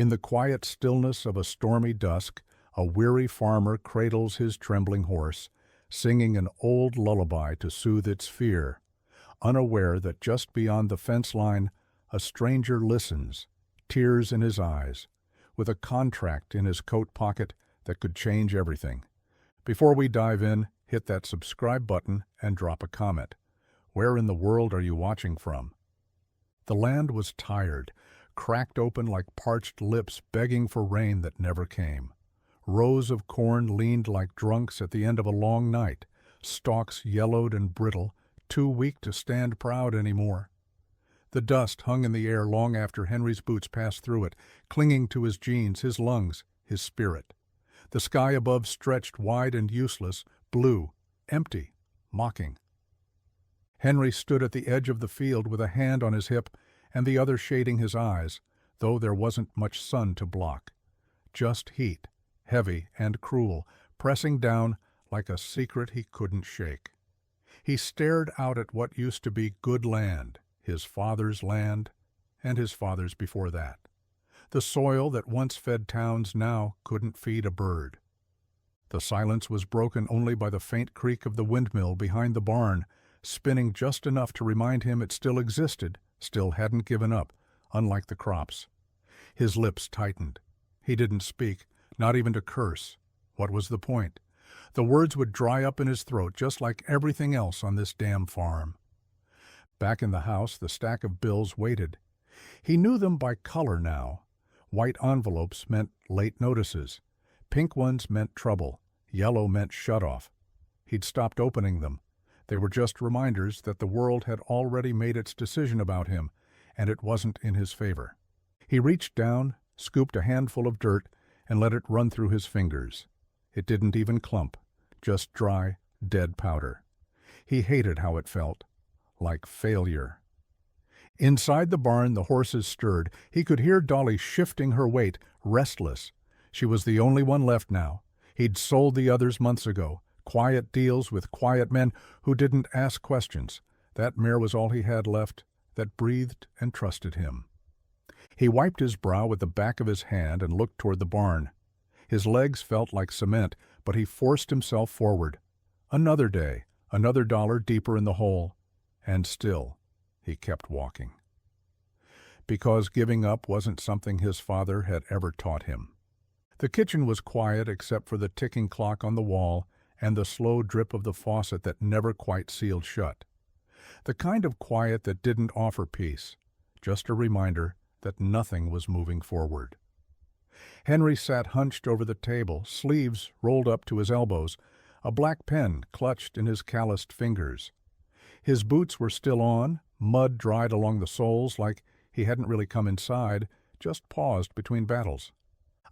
In the quiet stillness of a stormy dusk, a weary farmer cradles his trembling horse, singing an old lullaby to soothe its fear, unaware that just beyond the fence line a stranger listens, tears in his eyes, with a contract in his coat pocket that could change everything. Before we dive in, hit that subscribe button and drop a comment. Where in the world are you watching from? The land was tired, cracked open like parched lips begging for rain that never came. Rows of corn leaned like drunks at the end of a long night, stalks yellowed and brittle, too weak to stand proud anymore. The dust hung in the air long after Henry's boots passed through it, clinging to his jeans, his lungs, his spirit. The sky above stretched wide and useless, blue, empty, mocking. Henry stood at the edge of the field with a hand on his hip and the other shading his eyes, though there wasn't much sun to block. Just heat, heavy and cruel, pressing down like a secret he couldn't shake. He stared out at what used to be good land, his father's land, and his father's before that. The soil that once fed towns now couldn't feed a bird. The silence was broken only by the faint creak of the windmill behind the barn, spinning just enough to remind him it still existed, still hadn't given up, unlike the crops. His lips tightened. He didn't speak, not even to curse. What was the point? The words would dry up in his throat just like everything else on this damn farm. Back in the house, the stack of bills waited. He knew them by color now. White envelopes meant late notices. Pink ones meant trouble. Yellow meant shut-off. He'd stopped opening them. They were just reminders that the world had already made its decision about him, and it wasn't in his favor. He reached down, scooped a handful of dirt, and let it run through his fingers. It didn't even clump, just dry, dead powder. He hated how it felt, like failure. Inside the barn, the horses stirred. He could hear Dolly shifting her weight, restless. She was the only one left now. He'd sold the others months ago. Quiet deals with quiet men who didn't ask questions. That mare was all he had left, that breathed and trusted him. He wiped his brow with the back of his hand and looked toward the barn. His legs felt like cement, but he forced himself forward. Another day, another dollar deeper in the hole, and still he kept walking. Because giving up wasn't something his father had ever taught him. The kitchen was quiet except for the ticking clock on the wall and the slow drip of the faucet that never quite sealed shut. The kind of quiet that didn't offer peace, just a reminder that nothing was moving forward. Henry sat hunched over the table, sleeves rolled up to his elbows, a black pen clutched in his calloused fingers. His boots were still on, mud dried along the soles like he hadn't really come inside, just paused between battles.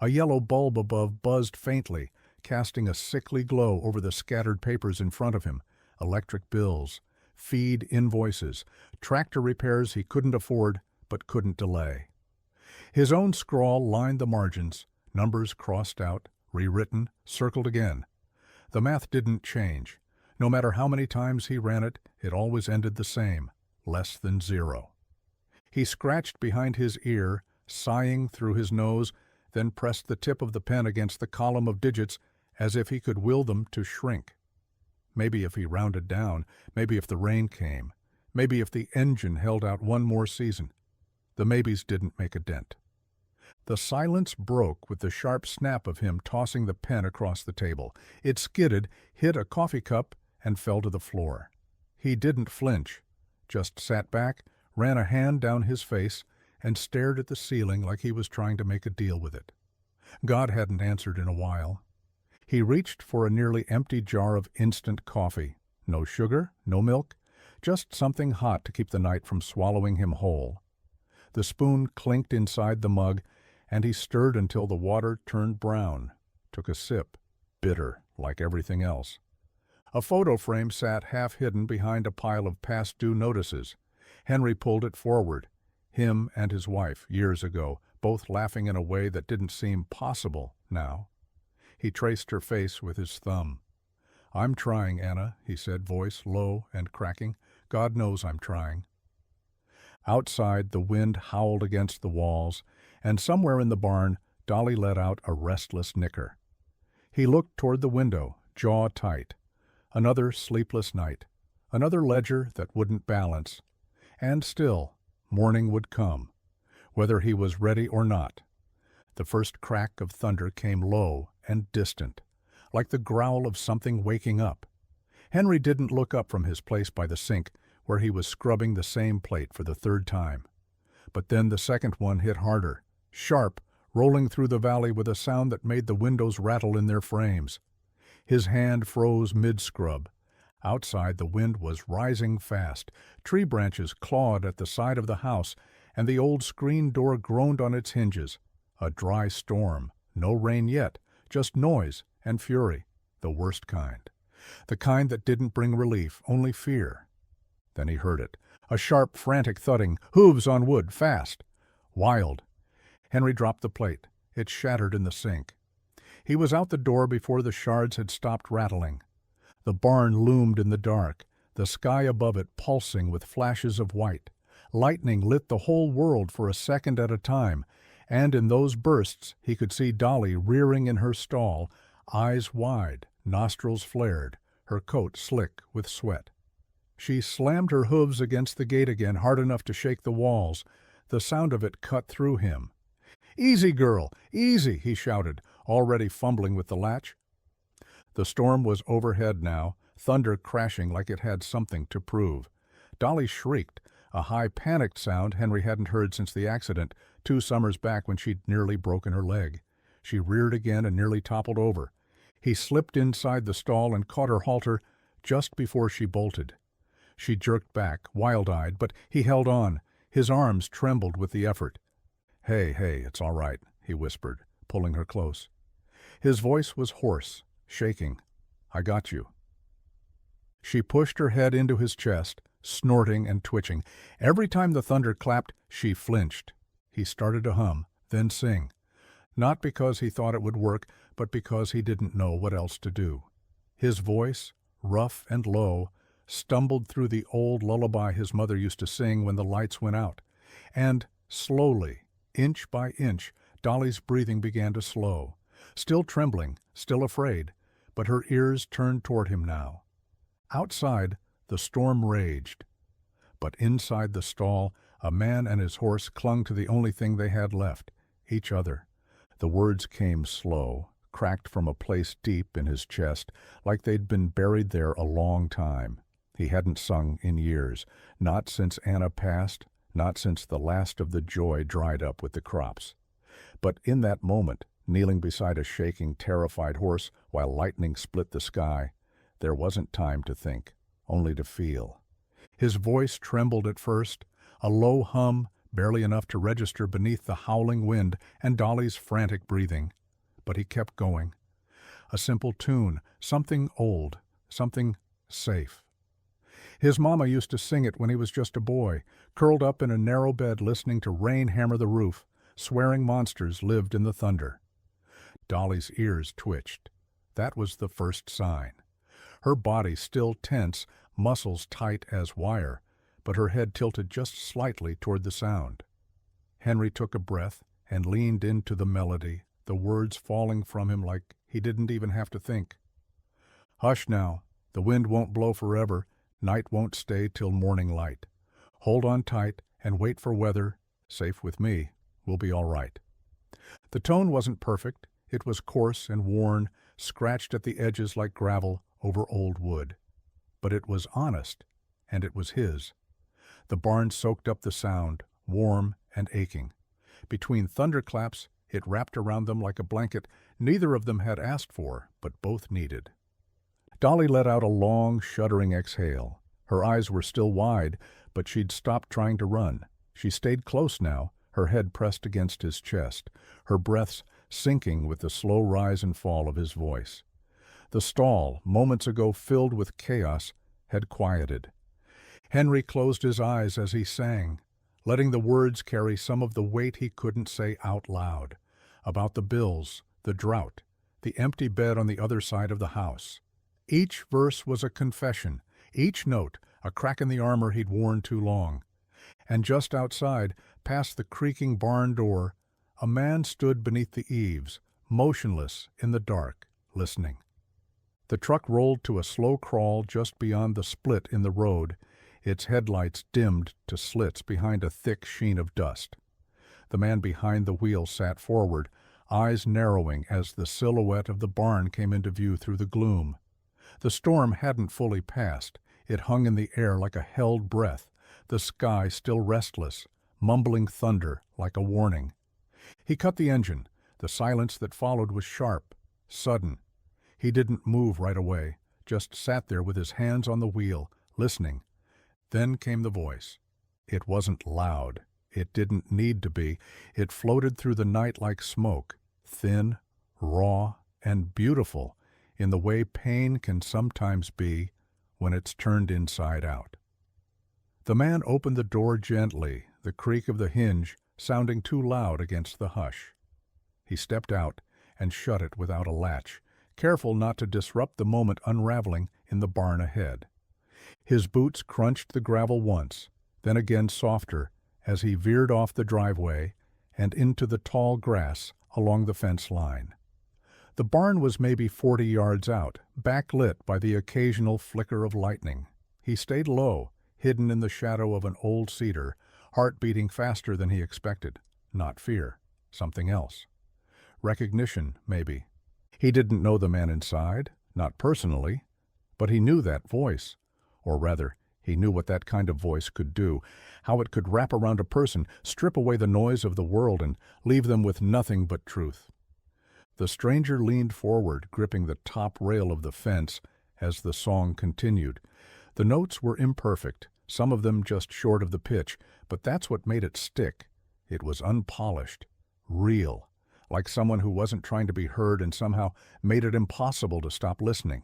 A yellow bulb above buzzed faintly, casting a sickly glow over the scattered papers in front of him, electric bills, feed invoices, tractor repairs he couldn't afford but couldn't delay. His own scrawl lined the margins, numbers crossed out, rewritten, circled again. The math didn't change. No matter how many times he ran it, it always ended the same, less than zero. He scratched behind his ear, sighing through his nose, then pressed the tip of the pen against the column of digits as if he could will them to shrink. Maybe if he rounded down, maybe if the rain came, maybe if the engine held out one more season. The maybes didn't make a dent. The silence broke with the sharp snap of him tossing the pen across the table. It skidded, hit a coffee cup, and fell to the floor. He didn't flinch, just sat back, ran a hand down his face, and stared at the ceiling like he was trying to make a deal with it. God hadn't answered in a while. He reached for a nearly empty jar of instant coffee. No sugar, no milk, just something hot to keep the night from swallowing him whole. The spoon clinked inside the mug, and he stirred until the water turned brown, took a sip, bitter like everything else. A photo frame sat half-hidden behind a pile of past-due notices. Henry pulled it forward. Him and his wife, years ago, both laughing in a way that didn't seem possible now. He traced her face with his thumb. "I'm trying, Anna," he said, voice low and cracking. "God knows I'm trying." Outside, the wind howled against the walls, and somewhere in the barn, Dolly let out a restless nicker. He looked toward the window, jaw tight. Another sleepless night. Another ledger that wouldn't balance. And still, morning would come, whether he was ready or not. The first crack of thunder came low and distant, like the growl of something waking up. Henry didn't look up from his place by the sink, where he was scrubbing the same plate for the third time. But then the second one hit harder, sharp, rolling through the valley with a sound that made the windows rattle in their frames. His hand froze mid-scrub. Outside, the wind was rising fast. Tree branches clawed at the side of the house, and the old screen door groaned on its hinges. A dry storm. No rain yet, just noise and fury, the worst kind. The kind that didn't bring relief, only fear. Then he heard it. A sharp, frantic thudding, hooves on wood, fast. Wild. Henry dropped the plate. It shattered in the sink. He was out the door before the shards had stopped rattling. The barn loomed in the dark, the sky above it pulsing with flashes of white. Lightning lit the whole world for a second at a time, and in those bursts he could see Dolly rearing in her stall, eyes wide, nostrils flared, her coat slick with sweat. She slammed her hooves against the gate again hard enough to shake the walls. The sound of it cut through him. "Easy, girl, easy," he shouted, already fumbling with the latch. The storm was overhead now, thunder crashing like it had something to prove. Dolly shrieked, a high panicked sound Henry hadn't heard since the accident, 2 summers back when she'd nearly broken her leg. She reared again and nearly toppled over. He slipped inside the stall and caught her halter just before she bolted. She jerked back, wild-eyed, but he held on. His arms trembled with the effort. "Hey, it's all right," he whispered, pulling her close. His voice was hoarse, shaking. "I got you." She pushed her head into his chest, snorting and twitching. Every time the thunder clapped, she flinched. He started to hum, then sing. Not because he thought it would work, but because he didn't know what else to do. His voice, rough and low, stumbled through the old lullaby his mother used to sing when the lights went out. And slowly, inch by inch, Dolly's breathing began to slow. Still trembling, still afraid, but her ears turned toward him now. Outside, the storm raged. But inside the stall, a man and his horse clung to the only thing they had left, each other. The words came slow, cracked from a place deep in his chest, like they'd been buried there a long time. He hadn't sung in years, not since Anna passed, not since the last of the joy dried up with the crops. But in that moment, kneeling beside a shaking, terrified horse while lightning split the sky, there wasn't time to think, only to feel. His voice trembled at first, a low hum, barely enough to register beneath the howling wind and Dolly's frantic breathing. But he kept going. A simple tune, something old, something safe. His mama used to sing it when he was just a boy, curled up in a narrow bed listening to rain hammer the roof. Swearing monsters lived in the thunder. Dolly's ears twitched. That was the first sign. Her body still tense, muscles tight as wire, but her head tilted just slightly toward the sound. Henry took a breath and leaned into the melody, the words falling from him like he didn't even have to think. "Hush now. The wind won't blow forever. Night won't stay till morning light. Hold on tight and wait for weather. Safe with me. We'll be all right." The tone wasn't perfect. It was coarse and worn, scratched at the edges like gravel over old wood. But it was honest, and it was his. The barn soaked up the sound, warm and aching. Between thunderclaps, it wrapped around them like a blanket neither of them had asked for, but both needed. Dolly let out a long, shuddering exhale. Her eyes were still wide, but she'd stopped trying to run. She stayed close now, her head pressed against his chest, her breaths sinking with the slow rise and fall of his voice. The stall, moments ago filled with chaos, had quieted. Henry closed his eyes as he sang, letting the words carry some of the weight he couldn't say out loud, about the bills, the drought, the empty bed on the other side of the house. Each verse was a confession, each note a crack in the armor he'd worn too long. And just outside, past the creaking barn door, A man stood beneath the eaves, motionless in the dark, listening. The truck rolled to a slow crawl just beyond the split in the road, its headlights dimmed to slits behind a thick sheen of dust. The man behind the wheel sat forward, eyes narrowing as the silhouette of the barn came into view through the gloom. The storm hadn't fully passed. It hung in the air like a held breath, the sky still restless, mumbling thunder like a warning. He cut the engine. The silence that followed was sharp, sudden. He didn't move right away, just sat there with his hands on the wheel, listening. Then came the voice. It wasn't loud. It didn't need to be. It floated through the night like smoke, thin, raw, and beautiful, in the way pain can sometimes be when it's turned inside out. The man opened the door gently, the creak of the hinge sounding too loud against the hush. He stepped out and shut it without a latch, careful not to disrupt the moment unraveling in the barn ahead. His boots crunched the gravel once, then again softer, as he veered off the driveway and into the tall grass along the fence line. The barn was maybe 40 yards out, backlit by the occasional flicker of lightning. He stayed low, hidden in the shadow of an old cedar, heart beating faster than he expected. Not fear, something else. Recognition, maybe. He didn't know the man inside, not personally, but he knew that voice. Or rather, he knew what that kind of voice could do, how it could wrap around a person, strip away the noise of the world, and leave them with nothing but truth. The stranger leaned forward, gripping the top rail of the fence as the song continued. The notes were imperfect, some of them just short of the pitch, but that's what made it stick. It was unpolished, real, like someone who wasn't trying to be heard and somehow made it impossible to stop listening.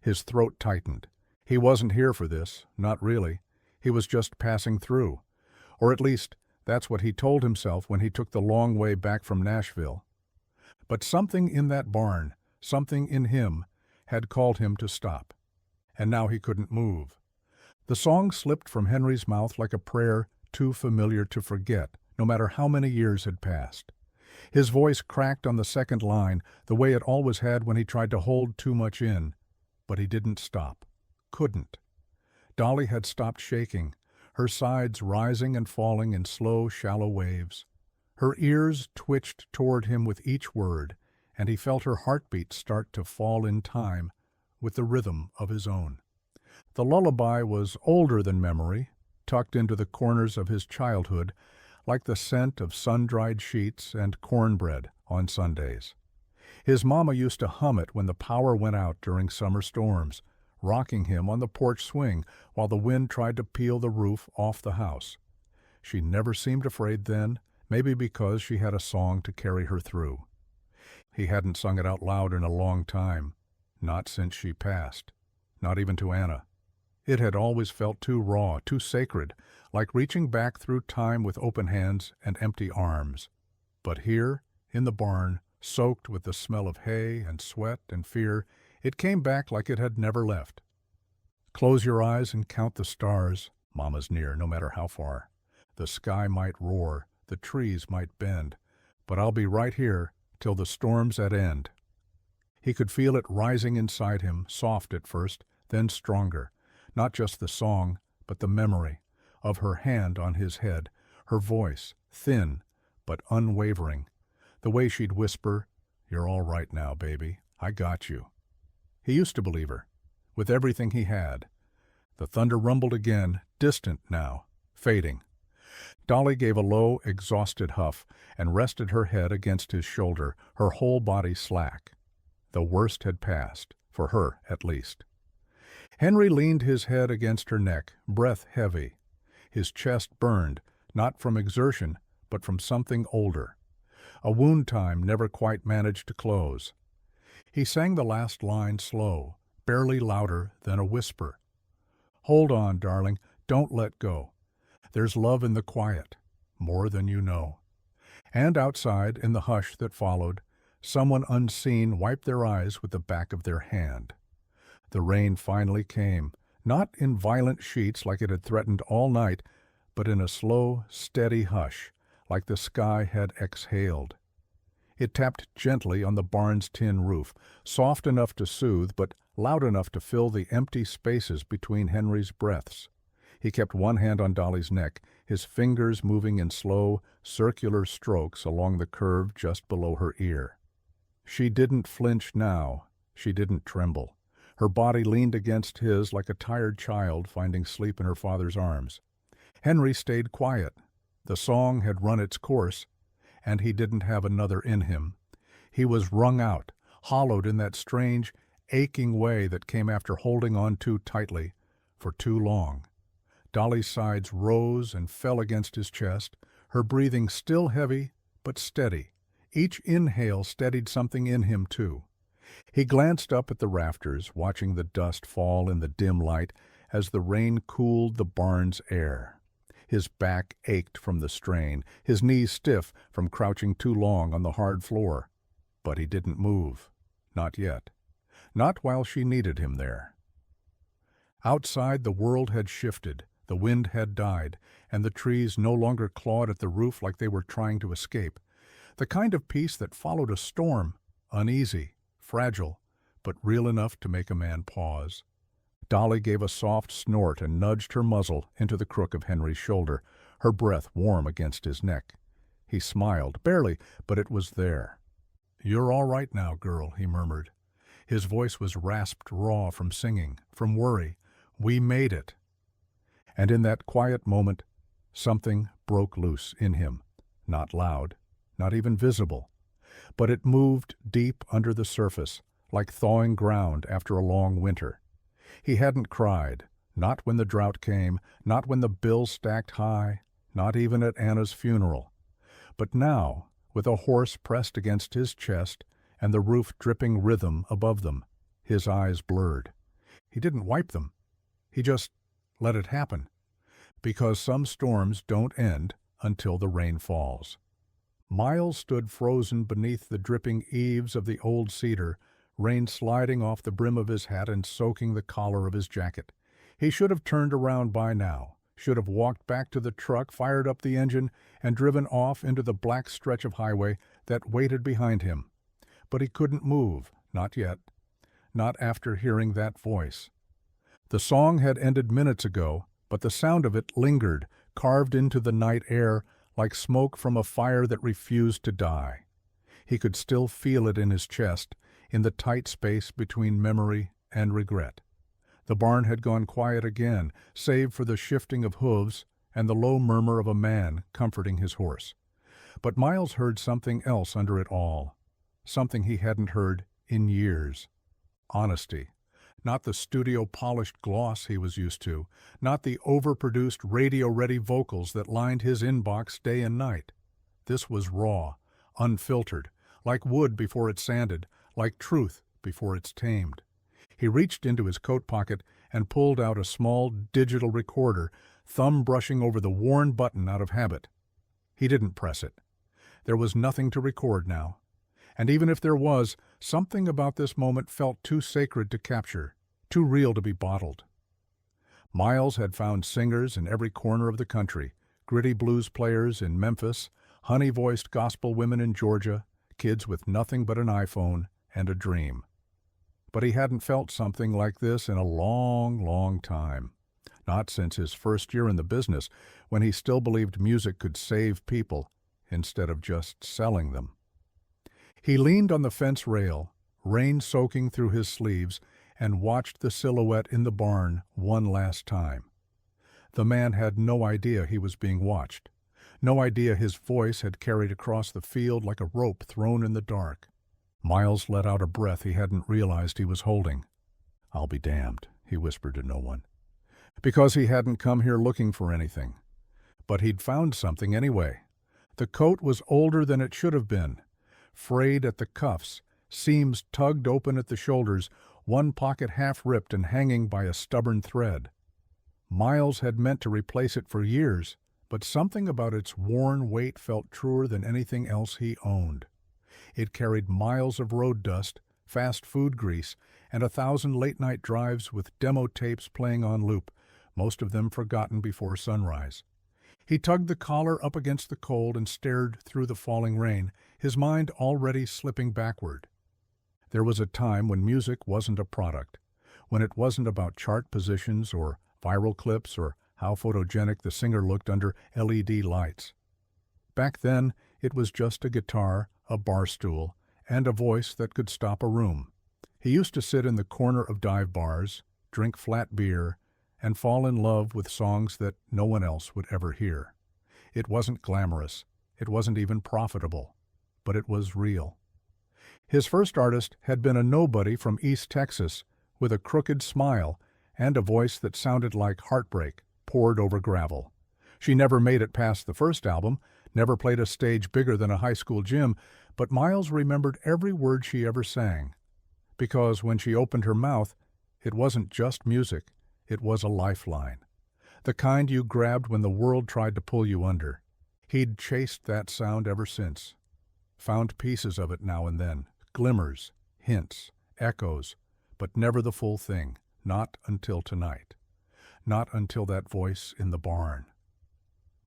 His throat tightened. He wasn't here for this, not really. He was just passing through. Or at least, that's what he told himself when he took the long way back from Nashville. But something in that barn, something in him, had called him to stop. And now he couldn't move. The song slipped from Henry's mouth like a prayer too familiar to forget, no matter how many years had passed. His voice cracked on the second line, the way it always had when he tried to hold too much in. But he didn't stop. Couldn't. Dolly had stopped shaking, her sides rising and falling in slow, shallow waves. Her ears twitched toward him with each word, and he felt her heartbeat start to fall in time with the rhythm of his own. The lullaby was older than memory, tucked into the corners of his childhood, like the scent of sun-dried sheets and cornbread on Sundays. His mama used to hum it when the power went out during summer storms, rocking him on the porch swing while the wind tried to peel the roof off the house. She never seemed afraid then, maybe because she had a song to carry her through. He hadn't sung it out loud in a long time, not since she passed, not even to Anna. It had always felt too raw, too sacred, like reaching back through time with open hands and empty arms. But here, in the barn, soaked with the smell of hay and sweat and fear, it came back like it had never left. Close your eyes and count the stars. Mama's near, no matter how far. The sky might roar, the trees might bend, but I'll be right here till the storm's at end. He could feel it rising inside him, soft at first, then stronger. Not just the song, but the memory of her hand on his head, her voice, thin but unwavering. The way she'd whisper, "You're all right now, baby. I got you." He used to believe her, with everything he had. The thunder rumbled again, distant now, fading. Dolly gave a low, exhausted huff and rested her head against his shoulder, her whole body slack. The worst had passed, for her at least. Henry leaned his head against her neck, breath heavy. His chest burned, not from exertion, but from something older. A wound time never quite managed to close. He sang the last line slow, barely louder than a whisper. "Hold on, darling, don't let go. There's love in the quiet, more than you know." And outside, in the hush that followed, someone unseen wiped their eyes with the back of their hand. The rain finally came, not in violent sheets like it had threatened all night, but in a slow, steady hush, like the sky had exhaled. It tapped gently on the barn's tin roof, soft enough to soothe, but loud enough to fill the empty spaces between Henry's breaths. He kept one hand on Dolly's neck, his fingers moving in slow, circular strokes along the curve just below her ear. She didn't flinch now. She didn't tremble. Her body leaned against his like a tired child finding sleep in her father's arms. Henry stayed quiet. The song had run its course, and he didn't have another in him. He was wrung out, hollowed in that strange, aching way that came after holding on too tightly for too long. Dolly's sides rose and fell against his chest, her breathing still heavy but steady. Each inhale steadied something in him, too. He glanced up at the rafters, watching the dust fall in the dim light as the rain cooled the barn's air. His back ached from the strain, his knees stiff from crouching too long on the hard floor. But he didn't move. Not yet. Not while she needed him there. Outside, the world had shifted. The wind had died, and the trees no longer clawed at the roof like they were trying to escape. The kind of peace that followed a storm, uneasy, fragile, but real enough to make a man pause. Dolly gave a soft snort and nudged her muzzle into the crook of Henry's shoulder, her breath warm against his neck. He smiled, barely, but it was there. "You're all right now, girl," he murmured. His voice was rasped raw from singing, from worry. "We made it." And in that quiet moment, something broke loose in him. Not loud, not even visible. But it moved deep under the surface, like thawing ground after a long winter. He hadn't cried, not when the drought came, not when the bill stacked high, not even at Anna's funeral. But now, with a horse pressed against his chest and the roof dripping rhythm above them, his eyes blurred. He didn't wipe them. He just let it happen. Because some storms don't end until the rain falls. Miles stood frozen beneath the dripping eaves of the old cedar, rain sliding off the brim of his hat and soaking the collar of his jacket. He should have turned around by now, should have walked back to the truck, fired up the engine, and driven off into the black stretch of highway that waited behind him. But he couldn't move, not yet, not after hearing that voice. The song had ended minutes ago, but the sound of it lingered, carved into the night air like smoke from a fire that refused to die. He could still feel it in his chest, in the tight space between memory and regret. The barn had gone quiet again, save for the shifting of hooves and the low murmur of a man comforting his horse. But Miles heard something else under it all, something he hadn't heard in years. Honesty. Not the studio-polished gloss he was used to, not the overproduced radio-ready vocals that lined his inbox day and night. This was raw, unfiltered, like wood before it's sanded, like truth before it's tamed. He reached into his coat pocket and pulled out a small digital recorder, thumb brushing over the worn button out of habit. He didn't press it. There was nothing to record now. And even if there was, something about this moment felt too sacred to capture, too real to be bottled. Miles had found singers in every corner of the country, gritty blues players in Memphis, honey-voiced gospel women in Georgia, kids with nothing but an iPhone and a dream. But he hadn't felt something like this in a long, long time. Not since his first year in the business, when he still believed music could save people instead of just selling them. He leaned on the fence rail, rain soaking through his sleeves, and watched the silhouette in the barn one last time. The man had no idea he was being watched, no idea his voice had carried across the field like a rope thrown in the dark. Miles let out a breath he hadn't realized he was holding. "I'll be damned," he whispered to no one. Because he hadn't come here looking for anything. But he'd found something anyway. The coat was older than it should have been, frayed at the cuffs, seams tugged open at the shoulders, one pocket half ripped and hanging by a stubborn thread. Miles had meant to replace it for years, but something about its worn weight felt truer than anything else he owned. It carried miles of road dust, fast food grease, and 1,000 late-night drives with demo tapes playing on loop, most of them forgotten before sunrise. He tugged the collar up against the cold and stared through the falling rain, his mind already slipping backward. There was a time when music wasn't a product, when it wasn't about chart positions or viral clips or how photogenic the singer looked under LED lights. Back then, it was just a guitar, a bar stool, and a voice that could stop a room. He used to sit in the corner of dive bars, drink flat beer, and fall in love with songs that no one else would ever hear. It wasn't glamorous, it wasn't even profitable, but it was real. His first artist had been a nobody from East Texas with a crooked smile and a voice that sounded like heartbreak poured over gravel. She never made it past the first album, never played a stage bigger than a high school gym, but Miles remembered every word she ever sang. Because when she opened her mouth, it wasn't just music, it was a lifeline. The kind you grabbed when the world tried to pull you under. He'd chased that sound ever since. Found pieces of it now and then, glimmers, hints, echoes, but never the full thing, not until tonight. Not until that voice in the barn.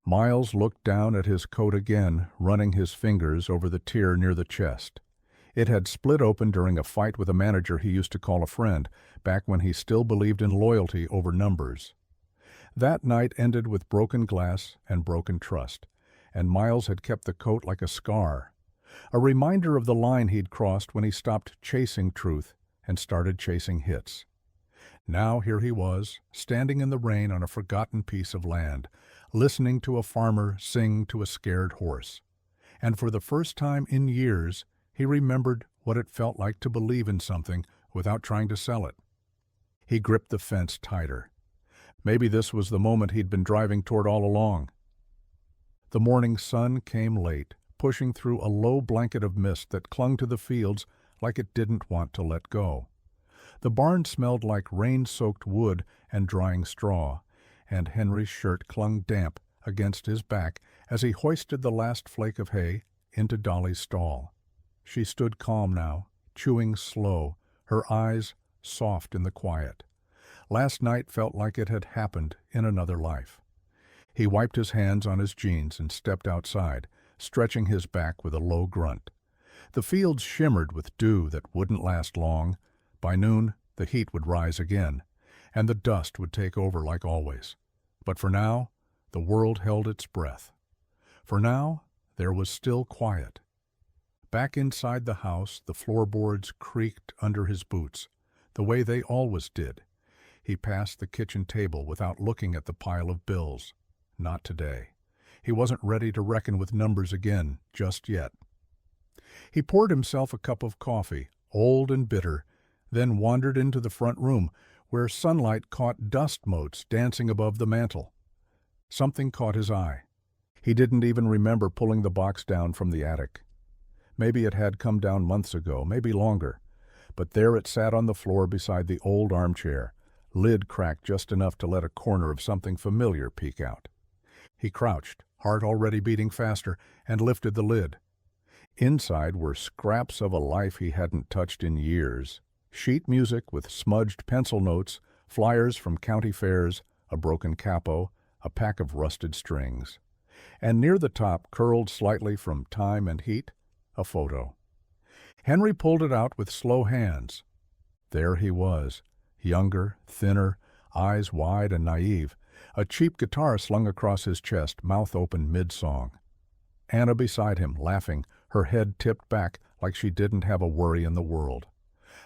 Miles looked down at his coat again, running his fingers over the tear near the chest. It had split open during a fight with a manager he used to call a friend, back when he still believed in loyalty over numbers. That night ended with broken glass and broken trust, and Miles had kept the coat like a scar, a reminder of the line he'd crossed when he stopped chasing truth and started chasing hits. Now here he was, standing in the rain on a forgotten piece of land, listening to a farmer sing to a scared horse. And for the first time in years, he remembered what it felt like to believe in something without trying to sell it. He gripped the fence tighter. Maybe this was the moment he'd been driving toward all along. The morning sun came late, pushing through a low blanket of mist that clung to the fields like it didn't want to let go. The barn smelled like rain-soaked wood and drying straw, and Henry's shirt clung damp against his back as he hoisted the last flake of hay into Dolly's stall. She stood calm now, chewing slow, her eyes soft in the quiet. Last night felt like it had happened in another life. He wiped his hands on his jeans and stepped outside, stretching his back with a low grunt. The fields shimmered with dew that wouldn't last long. By noon, the heat would rise again, and the dust would take over like always. But for now, the world held its breath. For now, there was still quiet. Back inside the house, the floorboards creaked under his boots, the way they always did. He passed the kitchen table without looking at the pile of bills. Not today. He wasn't ready to reckon with numbers again, just yet. He poured himself a cup of coffee, old and bitter, then wandered into the front room, where sunlight caught dust motes dancing above the mantel. Something caught his eye. He didn't even remember pulling the box down from the attic. Maybe it had come down months ago, maybe longer. But there it sat on the floor beside the old armchair, lid cracked just enough to let a corner of something familiar peek out. He crouched, heart already beating faster, and lifted the lid. Inside were scraps of a life he hadn't touched in years. Sheet music with smudged pencil notes, flyers from county fairs, a broken capo, a pack of rusted strings. And near the top, curled slightly from time and heat, a photo. Henry pulled it out with slow hands. There he was, younger, thinner, eyes wide and naive, a cheap guitar slung across his chest, mouth open mid-song. Anna beside him, laughing, her head tipped back like she didn't have a worry in the world.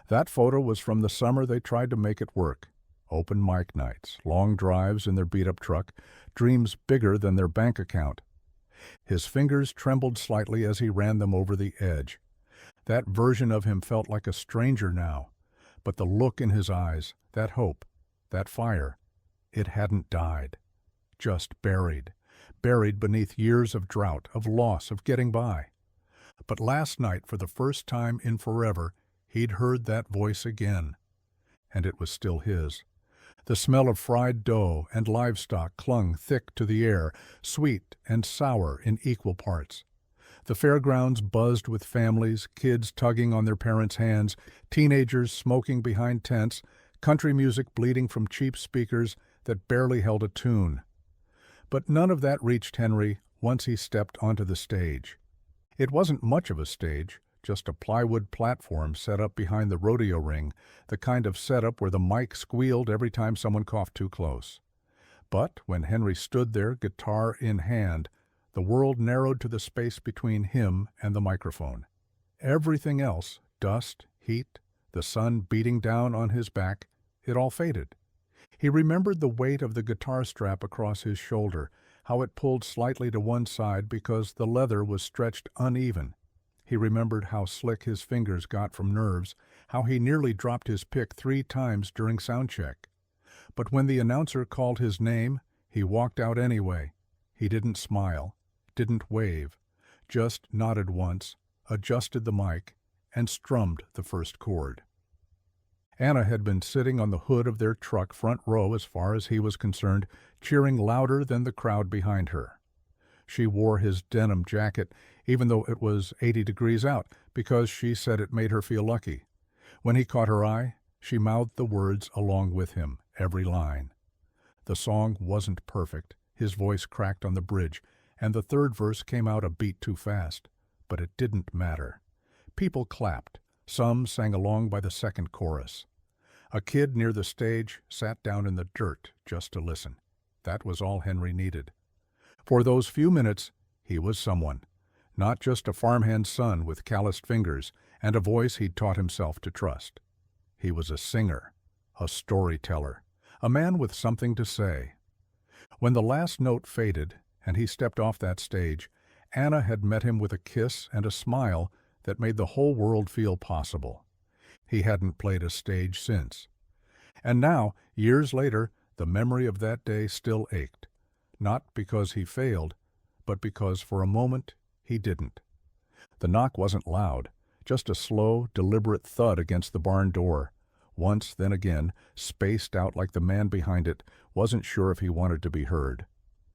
That photo was from the summer they tried to make it work. Open mic nights, long drives in their beat-up truck, dreams bigger than their bank account. His fingers trembled slightly as he ran them over the edge. That version of him felt like a stranger now, but the look in his eyes, that hope, that fire, it hadn't died. Just buried beneath years of drought, of loss, of getting by. But last night, for the first time in forever, he'd heard that voice again. And it was still his. The smell of fried dough and livestock clung thick to the air, sweet and sour in equal parts. The fairgrounds buzzed with families, kids tugging on their parents' hands, teenagers smoking behind tents, country music bleeding from cheap speakers that barely held a tune. But none of that reached Henry once he stepped onto the stage. It wasn't much of a stage, just a plywood platform set up behind the rodeo ring, the kind of setup where the mic squealed every time someone coughed too close. But when Henry stood there, guitar in hand, the world narrowed to the space between him and the microphone. Everything else, dust, heat, the sun beating down on his back, it all faded. He remembered the weight of the guitar strap across his shoulder, how it pulled slightly to one side because the leather was stretched uneven. He remembered how slick his fingers got from nerves, how he nearly dropped his pick 3 times during sound check. But when the announcer called his name, he walked out anyway. He didn't smile, didn't wave, just nodded once, adjusted the mic, and strummed the first chord. Anna had been sitting on the hood of their truck front row as far as he was concerned, cheering louder than the crowd behind her. She wore his denim jacket, even though it was 80 degrees out, because she said it made her feel lucky. When he caught her eye, she mouthed the words along with him, every line. The song wasn't perfect. His voice cracked on the bridge, and the third verse came out a beat too fast. But it didn't matter. People clapped. Some sang along by the second chorus. A kid near the stage sat down in the dirt just to listen. That was all Henry needed. For those few minutes, he was someone. Not just a farmhand's son with calloused fingers and a voice he'd taught himself to trust. He was a singer, a storyteller, a man with something to say. When the last note faded and he stepped off that stage, Anna had met him with a kiss and a smile that made the whole world feel possible. He hadn't played a stage since. And now, years later, the memory of that day still ached. Not because he failed, but because for a moment he didn't. The knock wasn't loud, just a slow, deliberate thud against the barn door. Once, then again, spaced out like the man behind it, wasn't sure if he wanted to be heard.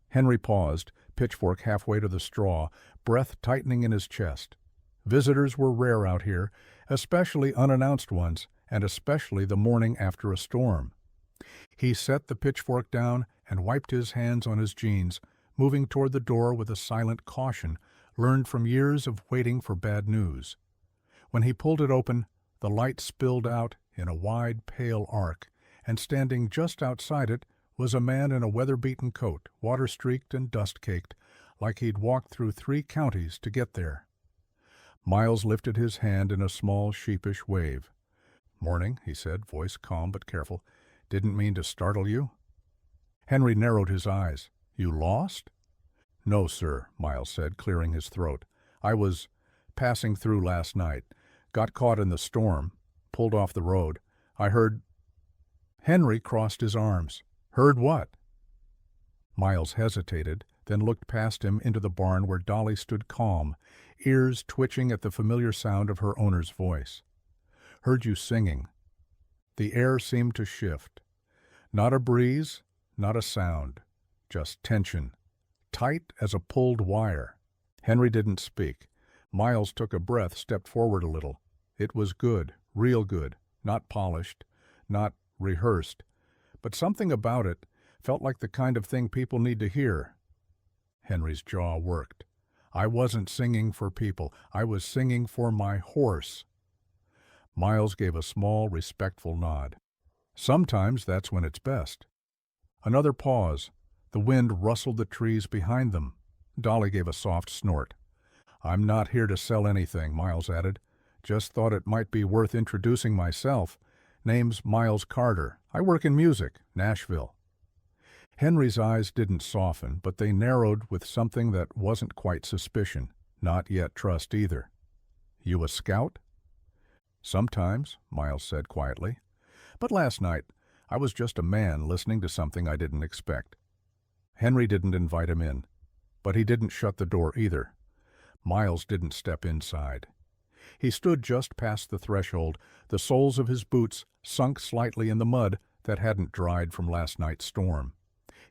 Henry paused, pitchfork halfway to the straw, breath tightening in his chest. Visitors were rare out here, especially unannounced ones, and especially the morning after a storm. He set the pitchfork down and wiped his hands on his jeans, moving toward the door with a silent caution learned from years of waiting for bad news. When he pulled it open, the light spilled out in a wide, pale arc, and standing just outside it was a man in a weather-beaten coat, water-streaked and dust-caked, like he'd walked through 3 counties to get there. Miles lifted his hand in a small, sheepish wave. "Morning," he said, voice calm but careful. "Didn't mean to startle you." Henry narrowed his eyes. "You lost?" "No, sir," Miles said, clearing his throat. "I was passing through last night. Got caught in the storm. Pulled off the road. I heard—" Henry crossed his arms. "Heard what?" Miles hesitated, then looked past him into the barn where Dolly stood calm, ears twitching at the familiar sound of her owner's voice. "Heard you singing." The air seemed to shift. Not a breeze, not a sound, just tension, tight as a pulled wire. Henry didn't speak. Miles took a breath, stepped forward a little. It was good, real good, not polished, not rehearsed, but something about it felt like the kind of thing people need to hear. Henry's jaw worked. "I wasn't singing for people. I was singing for my horse." Miles gave a small, respectful nod. "Sometimes that's when it's best." Another pause. The wind rustled the trees behind them. Dolly gave a soft snort. "I'm not here to sell anything," Miles added. "Just thought it might be worth introducing myself. Name's Miles Carter. I work in music, Nashville." Henry's eyes didn't soften, but they narrowed with something that wasn't quite suspicion, not yet trust either. "You a scout?" "Sometimes," Miles said quietly. "But last night, I was just a man listening to something I didn't expect." Henry didn't invite him in, but he didn't shut the door either. Miles didn't step inside. He stood just past the threshold, the soles of his boots sunk slightly in the mud that hadn't dried from last night's storm.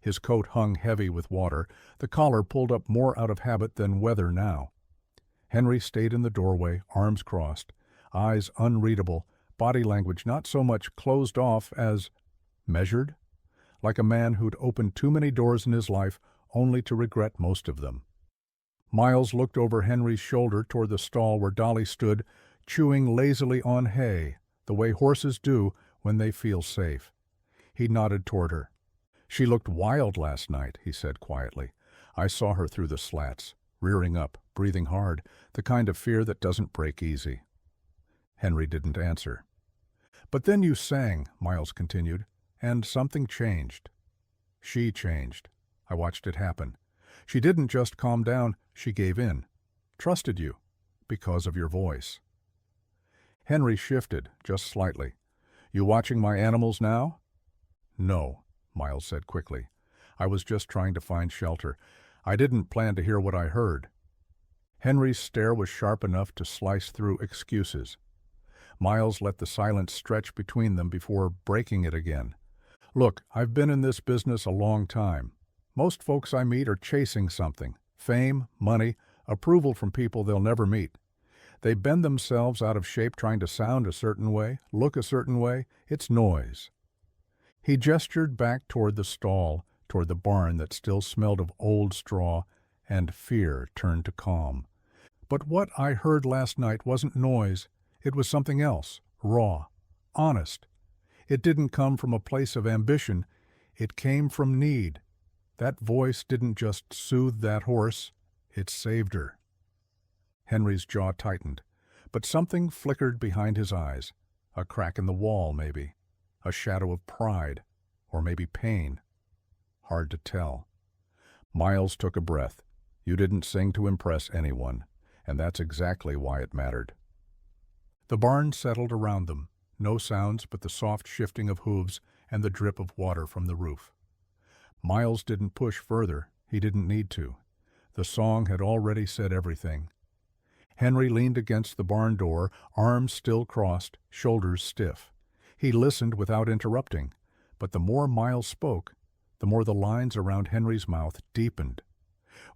His coat hung heavy with water, the collar pulled up more out of habit than weather now. Henry stayed in the doorway, arms crossed, eyes unreadable, body language not so much closed off as measured, like a man who'd opened too many doors in his life only to regret most of them. Miles looked over Henry's shoulder toward the stall where Dolly stood, chewing lazily on hay, the way horses do when they feel safe. He nodded toward her. "She looked wild last night," he said quietly. "I saw her through the slats, rearing up, breathing hard, the kind of fear that doesn't break easy." Henry didn't answer. "But then you sang," Miles continued, "and something changed." "She changed. I watched it happen. She didn't just calm down, she gave in. Trusted you, because of your voice." Henry shifted, just slightly. "You watching my animals now?" "No," Miles said quickly. "I was just trying to find shelter. I didn't plan to hear what I heard." Henry's stare was sharp enough to slice through excuses. Miles let the silence stretch between them before breaking it again. "Look, I've been in this business a long time. Most folks I meet are chasing something: fame, money, approval from people they'll never meet. They bend themselves out of shape trying to sound a certain way, look a certain way. It's noise." He gestured back toward the stall, toward the barn that still smelled of old straw, and fear turned to calm. "But what I heard last night wasn't noise. It was something else, raw, honest. It didn't come from a place of ambition. It came from need. That voice didn't just soothe that horse, it saved her." Henry's jaw tightened, but something flickered behind his eyes. A crack in the wall, maybe. A shadow of pride, or maybe pain. Hard to tell. Miles took a breath. "You didn't sing to impress anyone, and that's exactly why it mattered." The barn settled around them, no sounds but the soft shifting of hooves and the drip of water from the roof. Miles didn't push further. He didn't need to. The song had already said everything. Henry leaned against the barn door, arms still crossed, shoulders stiff. He listened without interrupting, but the more Miles spoke, the more the lines around Henry's mouth deepened.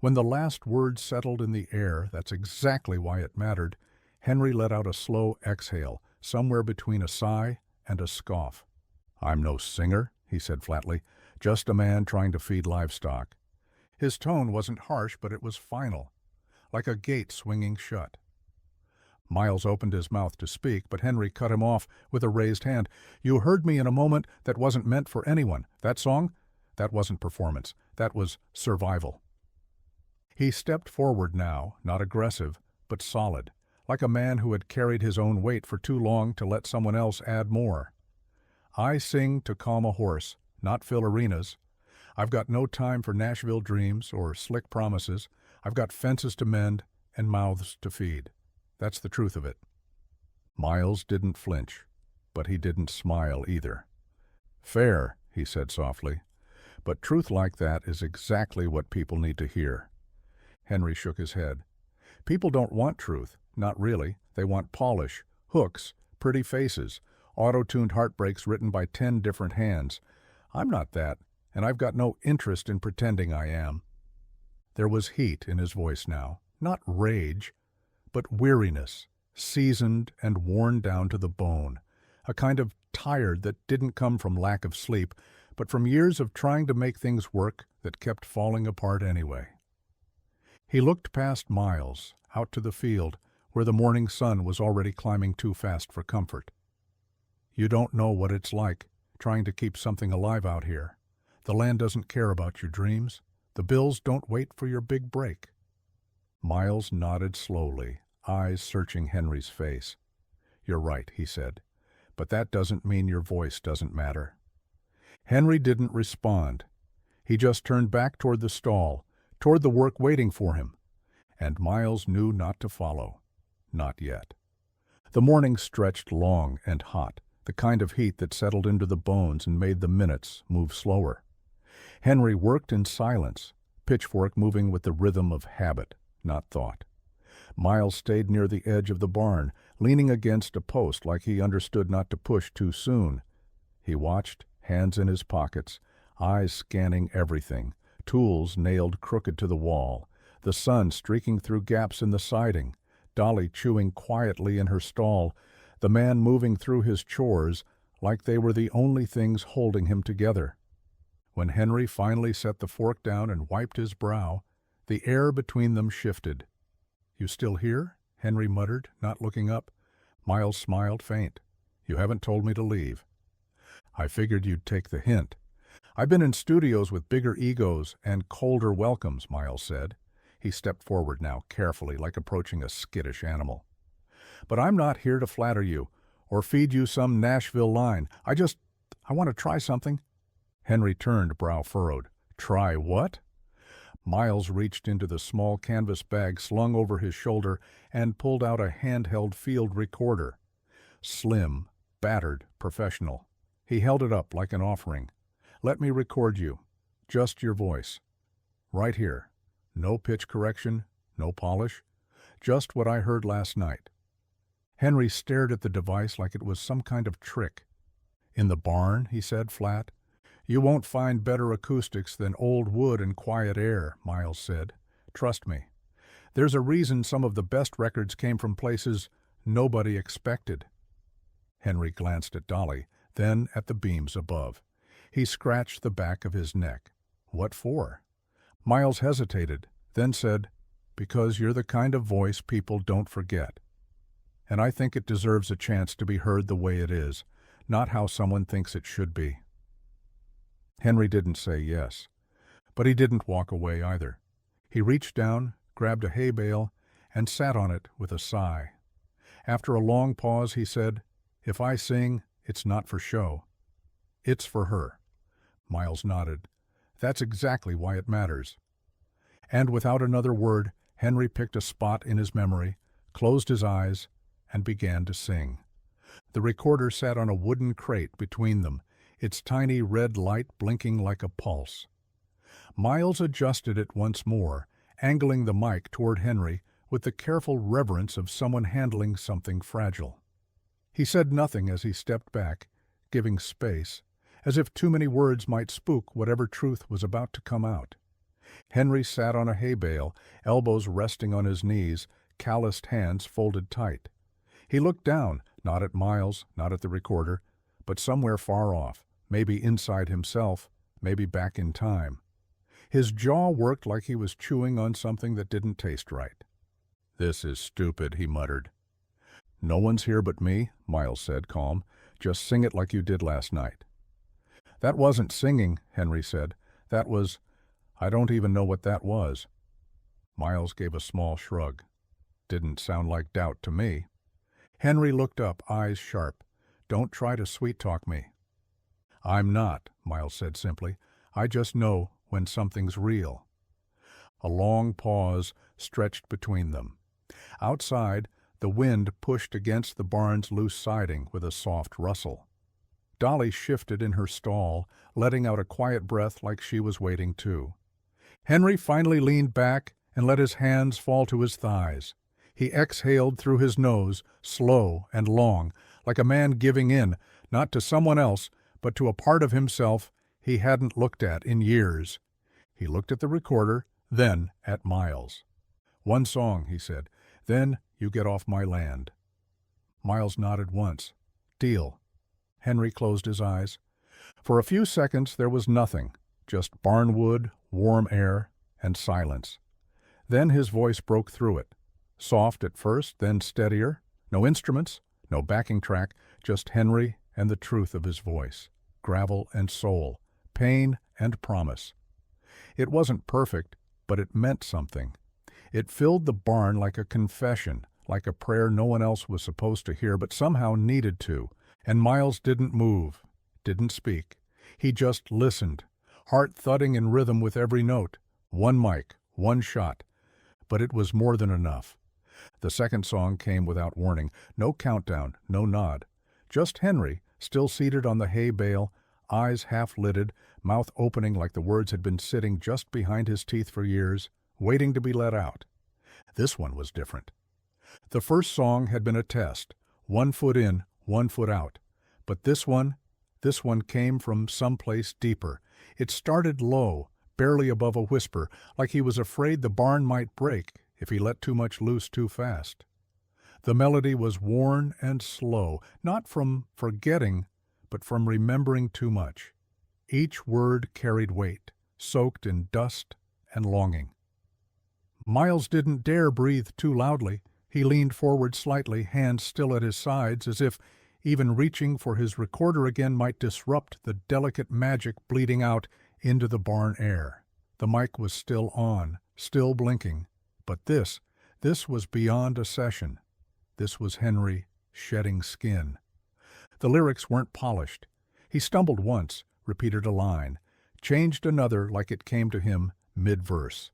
When the last word settled in the air, that's exactly why it mattered, Henry let out a slow exhale, somewhere between a sigh and a scoff. "I'm no singer," he said flatly, "just a man trying to feed livestock." His tone wasn't harsh, but it was final, like a gate swinging shut. Miles opened his mouth to speak, but Henry cut him off with a raised hand. "You heard me in a moment that wasn't meant for anyone. That song? That wasn't performance. That was survival." He stepped forward now, not aggressive, but solid, like a man who had carried his own weight for too long to let someone else add more. "I sing to calm a horse, not fill arenas. I've got no time for Nashville dreams or slick promises. I've got fences to mend and mouths to feed. That's the truth of it." Miles didn't flinch, but he didn't smile either. "Fair," he said softly, "but truth like that is exactly what people need to hear." Henry shook his head. "People don't want truth, not really. They want polish, hooks, pretty faces, auto-tuned heartbreaks written by 10 different hands. I'm not that, and I've got no interest in pretending I am." There was heat in his voice now, not rage, but weariness, seasoned and worn down to the bone, a kind of tired that didn't come from lack of sleep, but from years of trying to make things work that kept falling apart anyway. He looked past Miles, out to the field, where the morning sun was already climbing too fast for comfort. "You don't know what it's like, trying to keep something alive out here. The land doesn't care about your dreams. The bills don't wait for your big break." Miles nodded slowly, eyes searching Henry's face. "You're right," he said, "but that doesn't mean your voice doesn't matter." Henry didn't respond. He just turned back toward the stall, toward the work waiting for him, and Miles knew not to follow. Not yet. The morning stretched long and hot, the kind of heat that settled into the bones and made the minutes move slower. Henry worked in silence, pitchfork moving with the rhythm of habit, not thought. Miles stayed near the edge of the barn, leaning against a post like he understood not to push too soon. He watched, hands in his pockets, eyes scanning everything, tools nailed crooked to the wall, the sun streaking through gaps in the siding, Dolly chewing quietly in her stall, the man moving through his chores like they were the only things holding him together. When Henry finally set the fork down and wiped his brow, the air between them shifted. "You still here?" Henry muttered, not looking up. Miles smiled faint. "You haven't told me to leave." "I figured you'd take the hint. I've been in studios with bigger egos and colder welcomes," Miles said. He stepped forward now, carefully, like approaching a skittish animal. "But I'm not here to flatter you, or feed you some Nashville line. I want to try something." Henry turned, brow furrowed. "Try what?" Miles reached into the small canvas bag slung over his shoulder and pulled out a handheld field recorder. Slim, battered, professional. He held it up like an offering. "Let me record you. Just your voice. Right here. No pitch correction, no polish. Just what I heard last night." Henry stared at the device like it was some kind of trick. "In the barn," he said, flat. "You won't find better acoustics than old wood and quiet air," Miles said. "Trust me. There's a reason some of the best records came from places nobody expected." Henry glanced at Dolly, then at the beams above. He scratched the back of his neck. "What for?" Miles hesitated, then said, "Because you're the kind of voice people don't forget. And I think it deserves a chance to be heard the way it is, not how someone thinks it should be." Henry didn't say yes, but he didn't walk away either. He reached down, grabbed a hay bale, and sat on it with a sigh. After a long pause, he said, "If I sing, it's not for show. It's for her." Miles nodded. "That's exactly why it matters." And without another word, Henry picked a spot in his memory, closed his eyes, and began to sing. The recorder sat on a wooden crate between them, its tiny red light blinking like a pulse. Miles adjusted it once more, angling the mic toward Henry with the careful reverence of someone handling something fragile. He said nothing as he stepped back, giving space, as if too many words might spook whatever truth was about to come out. Henry sat on a hay bale, elbows resting on his knees, calloused hands folded tight. He looked down, not at Miles, not at the recorder, but somewhere far off, maybe inside himself, maybe back in time. His jaw worked like he was chewing on something that didn't taste right. "This is stupid," he muttered. "No one's here but me," Miles said, calm. "Just sing it like you did last night." "That wasn't singing," Henry said. "That was... I don't even know what that was." Miles gave a small shrug. "Didn't sound like doubt to me." Henry looked up, eyes sharp. "Don't try to sweet-talk me." "I'm not," Miles said simply. "I just know when something's real." A long pause stretched between them. Outside, the wind pushed against the barn's loose siding with a soft rustle. Dolly shifted in her stall, letting out a quiet breath like she was waiting too. Henry finally leaned back and let his hands fall to his thighs. He exhaled through his nose, slow and long, like a man giving in, not to someone else, but to a part of himself he hadn't looked at in years. He looked at the recorder, then at Miles. "One song," he said. "Then you get off my land." Miles nodded once. "Deal." Henry closed his eyes. For a few seconds there was nothing, just barnwood, warm air, and silence. Then his voice broke through it. Soft at first, then steadier. No instruments, no backing track, just Henry and the truth of his voice. Gravel and soul, pain and promise. It wasn't perfect, but it meant something. It filled the barn like a confession, like a prayer no one else was supposed to hear but somehow needed to. And Miles didn't move, didn't speak. He just listened, heart thudding in rhythm with every note. One mic, one shot. But it was more than enough. The second song came without warning. No countdown, no nod. Just Henry, still seated on the hay bale, eyes half-lidded, mouth opening like the words had been sitting just behind his teeth for years, waiting to be let out. This one was different. The first song had been a test, 1 foot in, 1 foot out. But this one came from someplace deeper. It started low, barely above a whisper, like he was afraid the barn might break if he let too much loose too fast. The melody was worn and slow, not from forgetting, but from remembering too much. Each word carried weight, soaked in dust and longing. Miles didn't dare breathe too loudly. He leaned forward slightly, hands still at his sides, as if even reaching for his recorder again might disrupt the delicate magic bleeding out into the barn air. The mic was still on, still blinking, but this was beyond a session. This was Henry shedding skin. The lyrics weren't polished. He stumbled once, repeated a line, changed another like it came to him mid-verse.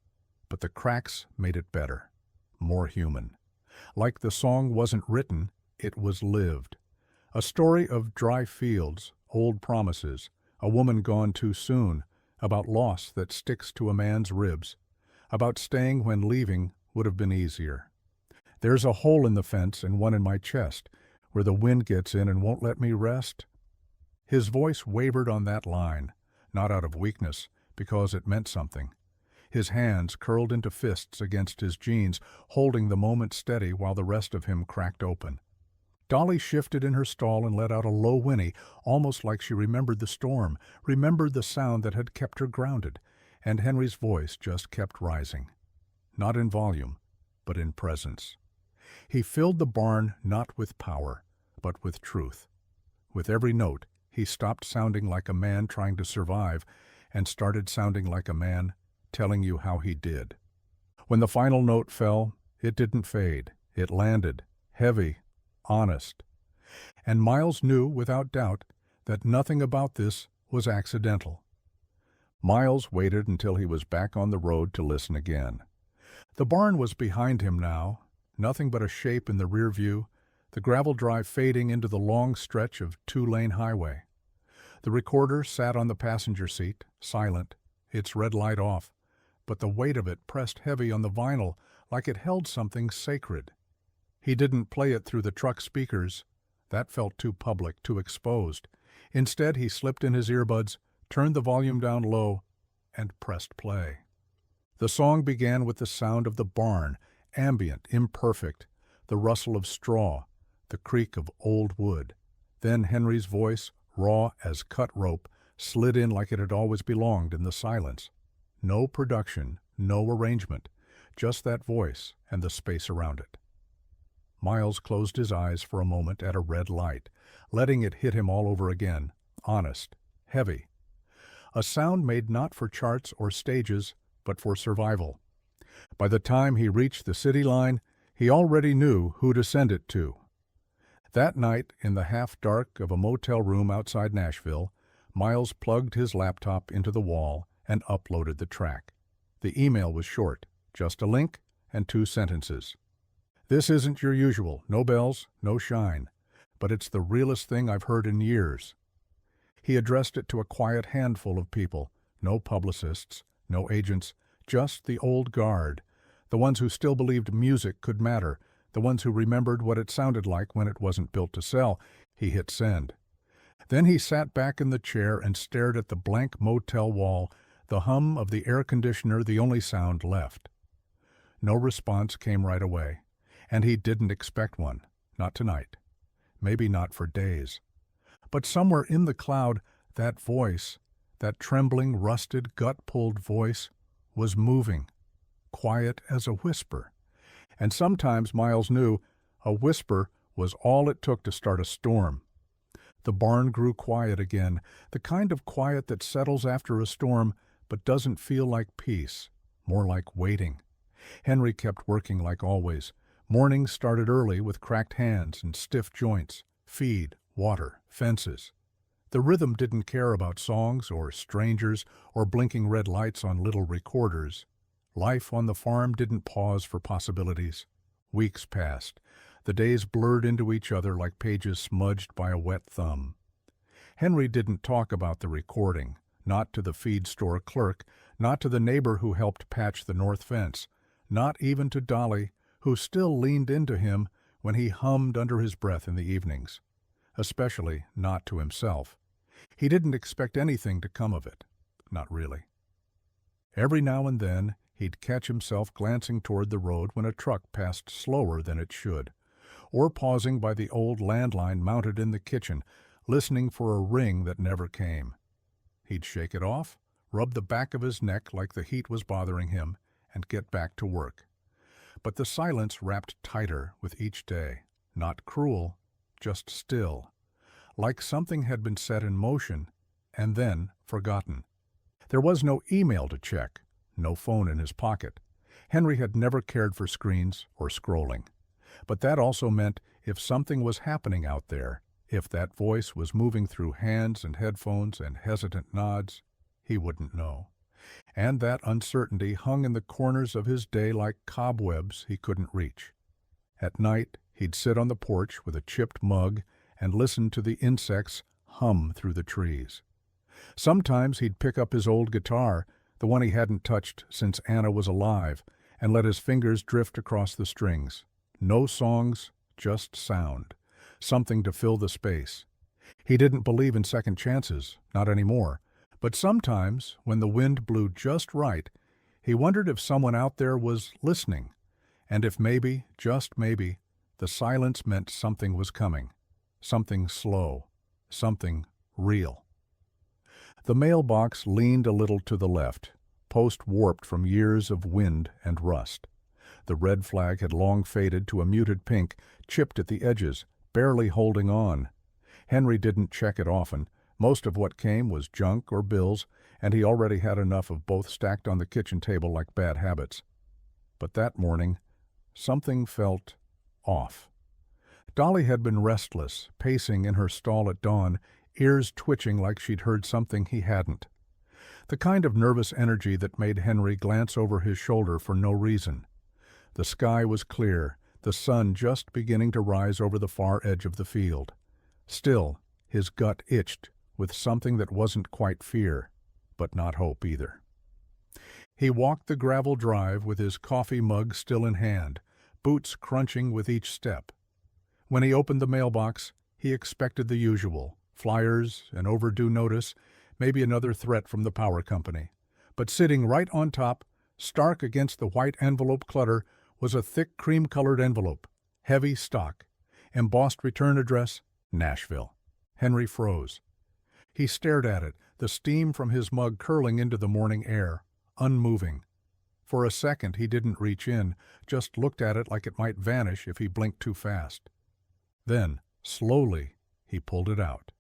But the cracks made it better, more human. Like the song wasn't written, it was lived. A story of dry fields, old promises, a woman gone too soon, about loss that sticks to a man's ribs, about staying when leaving would have been easier. There's a hole in the fence and one in my chest, where the wind gets in and won't let me rest. His voice wavered on that line, not out of weakness, because it meant something. His hands curled into fists against his jeans, holding the moment steady while the rest of him cracked open. Dolly shifted in her stall and let out a low whinny, almost like she remembered the storm, remembered the sound that had kept her grounded, and Henry's voice just kept rising. Not in volume, but in presence. He filled the barn not with power, but with truth. With every note, he stopped sounding like a man trying to survive and started sounding like a man telling you how he did. When the final note fell, it didn't fade. It landed, heavy, honest. And Miles knew, without doubt, that nothing about this was accidental. Miles waited until he was back on the road to listen again. The barn was behind him now, nothing but a shape in the rear view, the gravel drive fading into the long stretch of two-lane highway. The recorder sat on the passenger seat, silent, its red light off, but the weight of it pressed heavy on the vinyl like it held something sacred. He didn't play it through the truck speakers. That felt too public, too exposed. Instead, he slipped in his earbuds, turned the volume down low, and pressed play. The song began with the sound of the barn, ambient, imperfect, the rustle of straw, the creak of old wood. Then Henry's voice, raw as cut rope, slid in like it had always belonged in the silence. No production, no arrangement, just that voice and the space around it. Miles closed his eyes for a moment at a red light, letting it hit him all over again, honest, heavy. A sound made not for charts or stages, but for survival. By the time he reached the city line, he already knew who to send it to. That night, in the half-dark of a motel room outside Nashville, Miles plugged his laptop into the wall and uploaded the track. The email was short, just a link and 2 sentences. "This isn't your usual, no bells, no shine, but it's the realest thing I've heard in years." He addressed it to a quiet handful of people, no publicists, no agents, just the old guard, the ones who still believed music could matter, the ones who remembered what it sounded like when it wasn't built to sell. He hit send. Then he sat back in the chair and stared at the blank motel wall, the hum of the air conditioner the only sound left. No response came right away, and he didn't expect one, not tonight, maybe not for days. But somewhere in the cloud, that voice, that trembling, rusted, gut-pulled voice, was moving, quiet as a whisper. And sometimes, Miles knew, a whisper was all it took to start a storm. The barn grew quiet again, the kind of quiet that settles after a storm but doesn't feel like peace, more like waiting. Henry kept working like always. Mornings started early with cracked hands and stiff joints, feed, water, fences. The rhythm didn't care about songs or strangers or blinking red lights on little recorders. Life on the farm didn't pause for possibilities. Weeks passed. The days blurred into each other like pages smudged by a wet thumb. Henry didn't talk about the recording, not to the feed store clerk, not to the neighbor who helped patch the north fence, not even to Dolly, who still leaned into him when he hummed under his breath in the evenings. Especially not to himself. He didn't expect anything to come of it. Not really. Every now and then, he'd catch himself glancing toward the road when a truck passed slower than it should, or pausing by the old landline mounted in the kitchen, listening for a ring that never came. He'd shake it off, rub the back of his neck like the heat was bothering him, and get back to work. But the silence wrapped tighter with each day, not cruel, just still, like something had been set in motion and then forgotten. There was no email to check, no phone in his pocket. Henry had never cared for screens or scrolling. But that also meant if something was happening out there, if that voice was moving through hands and headphones and hesitant nods, he wouldn't know. And that uncertainty hung in the corners of his day like cobwebs he couldn't reach. At night, he'd sit on the porch with a chipped mug and listen to the insects hum through the trees. Sometimes he'd pick up his old guitar, the one he hadn't touched since Anna was alive, and let his fingers drift across the strings. No songs, just sound. Something to fill the space. He didn't believe in second chances, not anymore. But sometimes, when the wind blew just right, he wondered if someone out there was listening, and if maybe, just maybe, the silence meant something was coming. Something slow. Something real. The mailbox leaned a little to the left, post-warped from years of wind and rust. The red flag had long faded to a muted pink, chipped at the edges, barely holding on. Henry didn't check it often. Most of what came was junk or bills, and he already had enough of both stacked on the kitchen table like bad habits. But that morning, something felt off. Dolly had been restless, pacing in her stall at dawn, ears twitching like she'd heard something he hadn't. The kind of nervous energy that made Henry glance over his shoulder for no reason. The sky was clear, the sun just beginning to rise over the far edge of the field. Still, his gut itched with something that wasn't quite fear, but not hope either. He walked the gravel drive with his coffee mug still in hand, boots crunching with each step. When he opened the mailbox, he expected the usual, flyers, an overdue notice, maybe another threat from the power company. But sitting right on top, stark against the white envelope clutter, was a thick cream-colored envelope, heavy stock, embossed return address, Nashville. Henry froze. He stared at it, the steam from his mug curling into the morning air, unmoving. For a second he didn't reach in, just looked at it like it might vanish if he blinked too fast. Then, slowly, he pulled it out.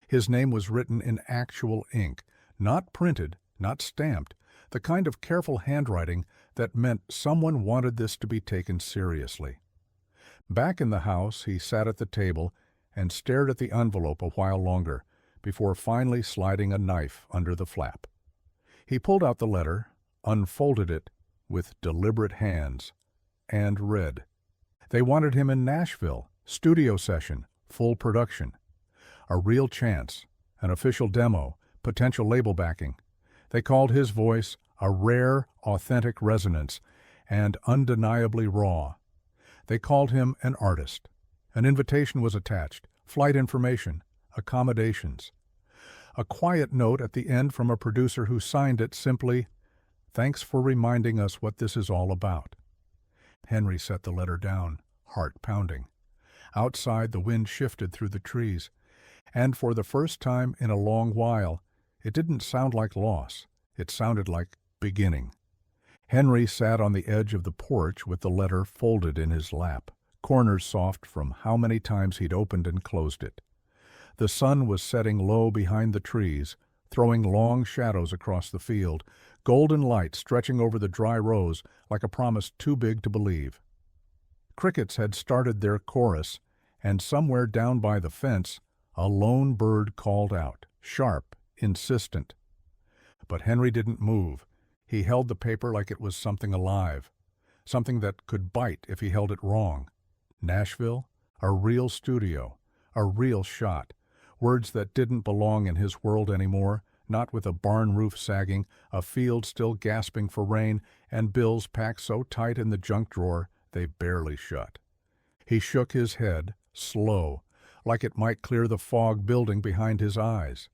His name was written in actual ink, not printed, not stamped, the kind of careful handwriting that meant someone wanted this to be taken seriously. Back in the house, he sat at the table and stared at the envelope a while longer, before finally sliding a knife under the flap. He pulled out the letter, unfolded it with deliberate hands, and read. They wanted him in Nashville, studio session, full production. A real chance, an official demo, potential label backing. They called his voice a rare, authentic resonance, and undeniably raw. They called him an artist. An invitation was attached, flight information, accommodations. A quiet note at the end from a producer who signed it simply, "Thanks for reminding us what this is all about." Henry set the letter down, heart pounding. Outside, the wind shifted through the trees, and for the first time in a long while, it didn't sound like loss. It sounded like beginning. Henry sat on the edge of the porch with the letter folded in his lap, corners soft from how many times he'd opened and closed it. The sun was setting low behind the trees, throwing long shadows across the field, golden light stretching over the dry rows like a promise too big to believe. Crickets had started their chorus, and somewhere down by the fence, a lone bird called out, sharp, insistent. But Henry didn't move. He held the paper like it was something alive, something that could bite if he held it wrong. Nashville, a real studio, a real shot, words that didn't belong in his world anymore, not with a barn roof sagging, a field still gasping for rain, and bills packed so tight in the junk drawer they barely shut. He shook his head, slow, like it might clear the fog building behind his eyes.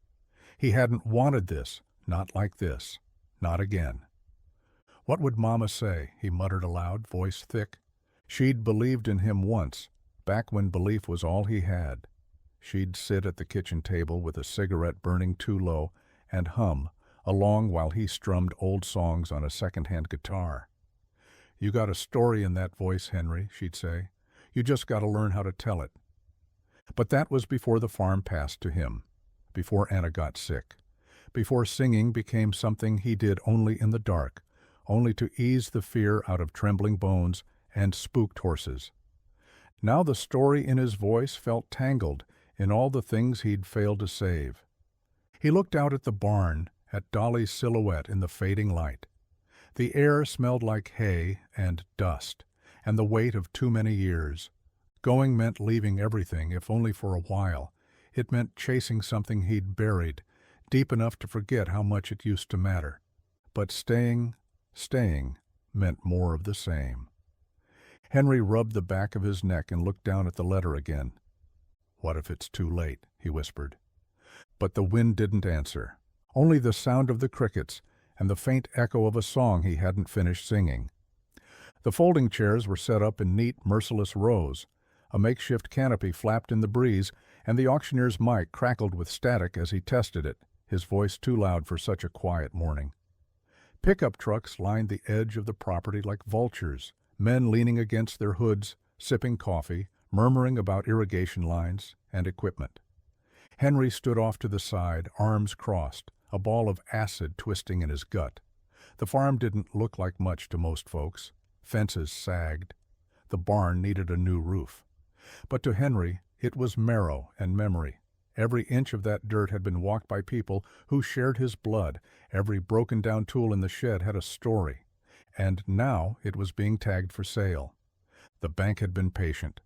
He hadn't wanted this, not like this, not again. What would Mama say? He muttered aloud, voice thick. She'd believed in him once, back when belief was all he had. She'd sit at the kitchen table with a cigarette burning too low and hum along while he strummed old songs on a second-hand guitar. "You got a story in that voice, Henry," she'd say. "You just got to learn how to tell it." But that was before the farm passed to him, before Anna got sick, before singing became something he did only in the dark, only to ease the fear out of trembling bones and spooked horses. Now the story in his voice felt tangled in all the things he'd failed to save. He looked out at the barn, at Dolly's silhouette in the fading light. The air smelled like hay and dust, and the weight of too many years. Going meant leaving everything, if only for a while. It meant chasing something he'd buried, deep enough to forget how much it used to matter. But staying meant more of the same. Henry rubbed the back of his neck and looked down at the letter again. "What if it's too late?" he whispered. But the wind didn't answer. Only the sound of the crickets and the faint echo of a song he hadn't finished singing. The folding chairs were set up in neat, merciless rows. A makeshift canopy flapped in the breeze, and the auctioneer's mic crackled with static as he tested it, his voice too loud for such a quiet morning. Pickup trucks lined the edge of the property like vultures, men leaning against their hoods, sipping coffee, murmuring about irrigation lines and equipment. Henry stood off to the side, arms crossed, a ball of acid twisting in his gut. The farm didn't look like much to most folks. Fences sagged. The barn needed a new roof. But to Henry, it was marrow and memory. Every inch of that dirt had been walked by people who shared his blood. Every broken-down tool in the shed had a story. And now it was being tagged for sale. The bank had been patient.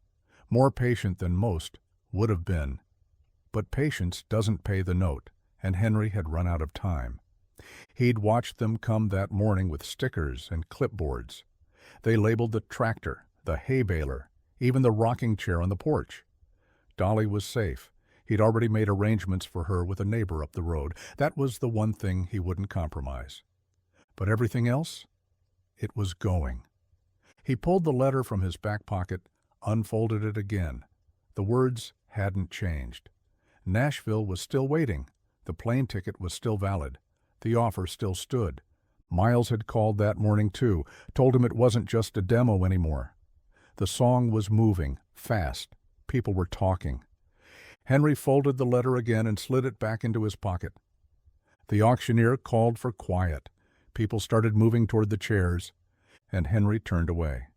More patient than most would have been. But patience doesn't pay the note, and Henry had run out of time. He'd watched them come that morning with stickers and clipboards. They labeled the tractor, the hay baler, even the rocking chair on the porch. Dolly was safe. He'd already made arrangements for her with a neighbor up the road. That was the one thing he wouldn't compromise. But everything else? It was going. He pulled the letter from his back pocket, unfolded it again. The words hadn't changed. Nashville was still waiting. The plane ticket was still valid. The offer still stood. Miles had called that morning too, told him it wasn't just a demo anymore. The song was moving, fast. People were talking. Henry folded the letter again and slid it back into his pocket. The auctioneer called for quiet. People started moving toward the chairs, and Henry turned away.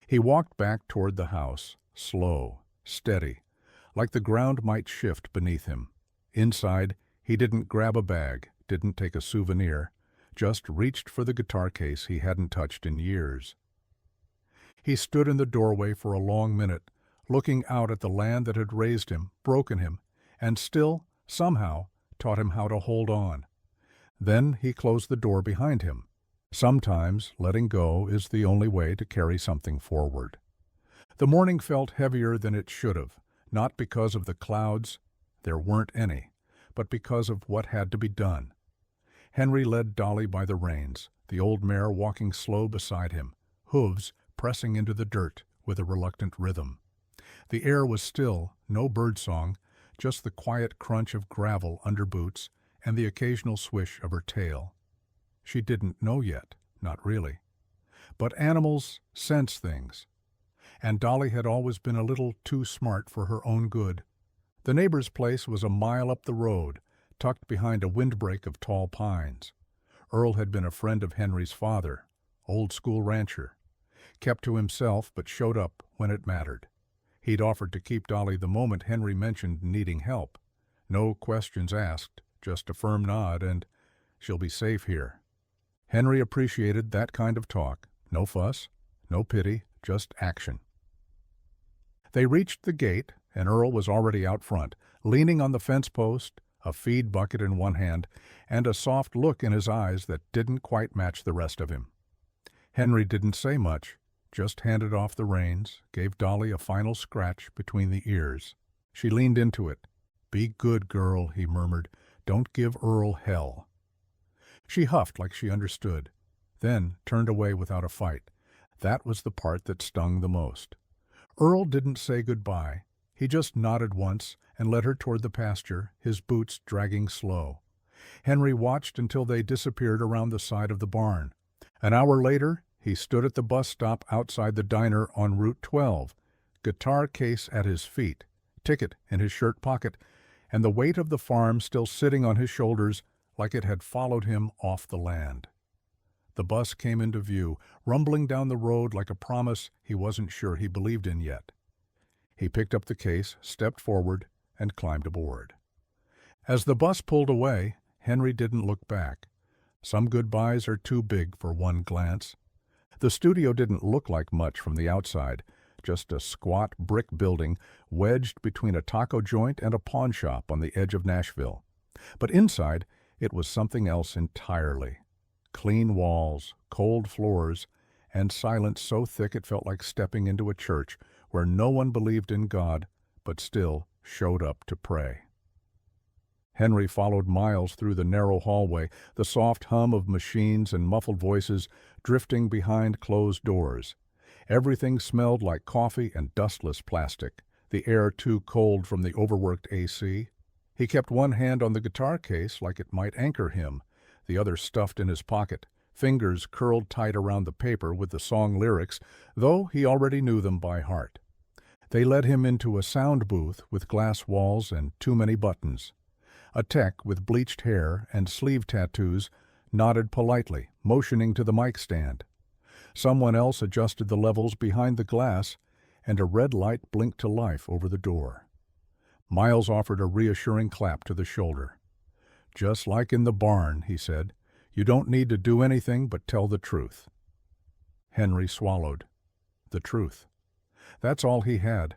He walked back toward the house, slow, steady, like the ground might shift beneath him. Inside, he didn't grab a bag, didn't take a souvenir, just reached for the guitar case he hadn't touched in years. He stood in the doorway for a long minute, looking out at the land that had raised him, broken him, and still, somehow, taught him how to hold on. Then he closed the door behind him. Sometimes letting go is the only way to carry something forward. The morning felt heavier than it should have, not because of the clouds, there weren't any, but because of what had to be done. Henry led Dolly by the reins, the old mare walking slow beside him, hooves pressing into the dirt with a reluctant rhythm. The air was still, no birdsong, just the quiet crunch of gravel under boots and the occasional swish of her tail. She didn't know yet, not really. But animals sense things. And Dolly had always been a little too smart for her own good. The neighbor's place was a mile up the road, tucked behind a windbreak of tall pines. Earl had been a friend of Henry's father, old-school rancher. Kept to himself but showed up when it mattered. He'd offered to keep Dolly the moment Henry mentioned needing help. No questions asked, just a firm nod and, "She'll be safe here." Henry appreciated that kind of talk. No fuss, no pity, just action. They reached the gate, and Earl was already out front, leaning on the fence post, a feed bucket in one hand, and a soft look in his eyes that didn't quite match the rest of him. Henry didn't say much, just handed off the reins, gave Dolly a final scratch between the ears. She leaned into it. "Be good, girl," he murmured. "Don't give Earl hell." She huffed like she understood, then turned away without a fight. That was the part that stung the most. Earl didn't say goodbye. He just nodded once and led her toward the pasture, his boots dragging slow. Henry watched until they disappeared around the side of the barn. An hour later, he stood at the bus stop outside the diner on Route 12, guitar case at his feet, ticket in his shirt pocket, and the weight of the farm still sitting on his shoulders like it had followed him off the land. The bus came into view, rumbling down the road like a promise he wasn't sure he believed in yet. He picked up the case, stepped forward, and climbed aboard. As the bus pulled away, Henry didn't look back. Some goodbyes are too big for one glance. The studio didn't look like much from the outside, just a squat brick building wedged between a taco joint and a pawn shop on the edge of Nashville. But inside, it was something else entirely. Clean walls, cold floors, and silence so thick it felt like stepping into a church where no one believed in God, but still showed up to pray. Henry followed Miles through the narrow hallway, the soft hum of machines and muffled voices drifting behind closed doors. Everything smelled like coffee and dustless plastic, the air too cold from the overworked AC. He kept one hand on the guitar case like it might anchor him, the other stuffed in his pocket, fingers curled tight around the paper with the song lyrics, though he already knew them by heart. They led him into a sound booth with glass walls and too many buttons. A tech with bleached hair and sleeve tattoos nodded politely, motioning to the mic stand. Someone else adjusted the levels behind the glass, and a red light blinked to life over the door. Miles offered a reassuring clap to the shoulder. "Just like in the barn," he said. "You don't need to do anything but tell the truth." Henry swallowed. The truth. That's all he had,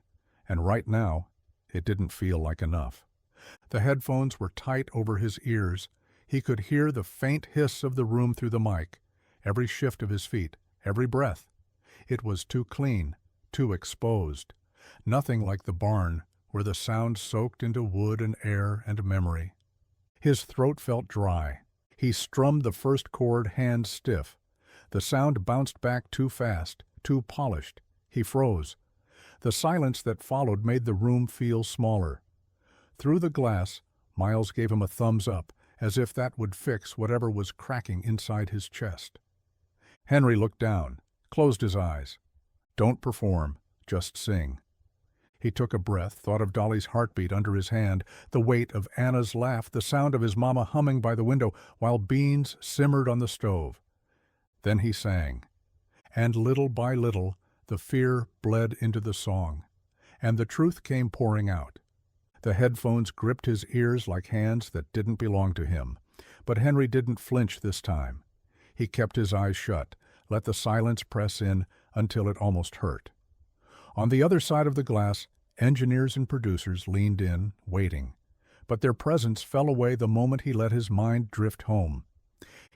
and right now, it didn't feel like enough. The headphones were tight over his ears. He could hear the faint hiss of the room through the mic, every shift of his feet, every breath. It was too clean, too exposed. Nothing like the barn, where the sound soaked into wood and air and memory. His throat felt dry. He strummed the first chord hand stiff. The sound bounced back too fast, too polished. He froze. The silence that followed made the room feel smaller. Through the glass, Miles gave him a thumbs up, as if that would fix whatever was cracking inside his chest. Henry looked down, closed his eyes. Don't perform, just sing. He took a breath, thought of Dolly's heartbeat under his hand, the weight of Anna's laugh, the sound of his mama humming by the window while beans simmered on the stove. Then he sang. And little by little, the fear bled into the song, and the truth came pouring out. The headphones gripped his ears like hands that didn't belong to him, but Henry didn't flinch this time. He kept his eyes shut, let the silence press in until it almost hurt. On the other side of the glass, engineers and producers leaned in, waiting, but their presence fell away the moment he let his mind drift home.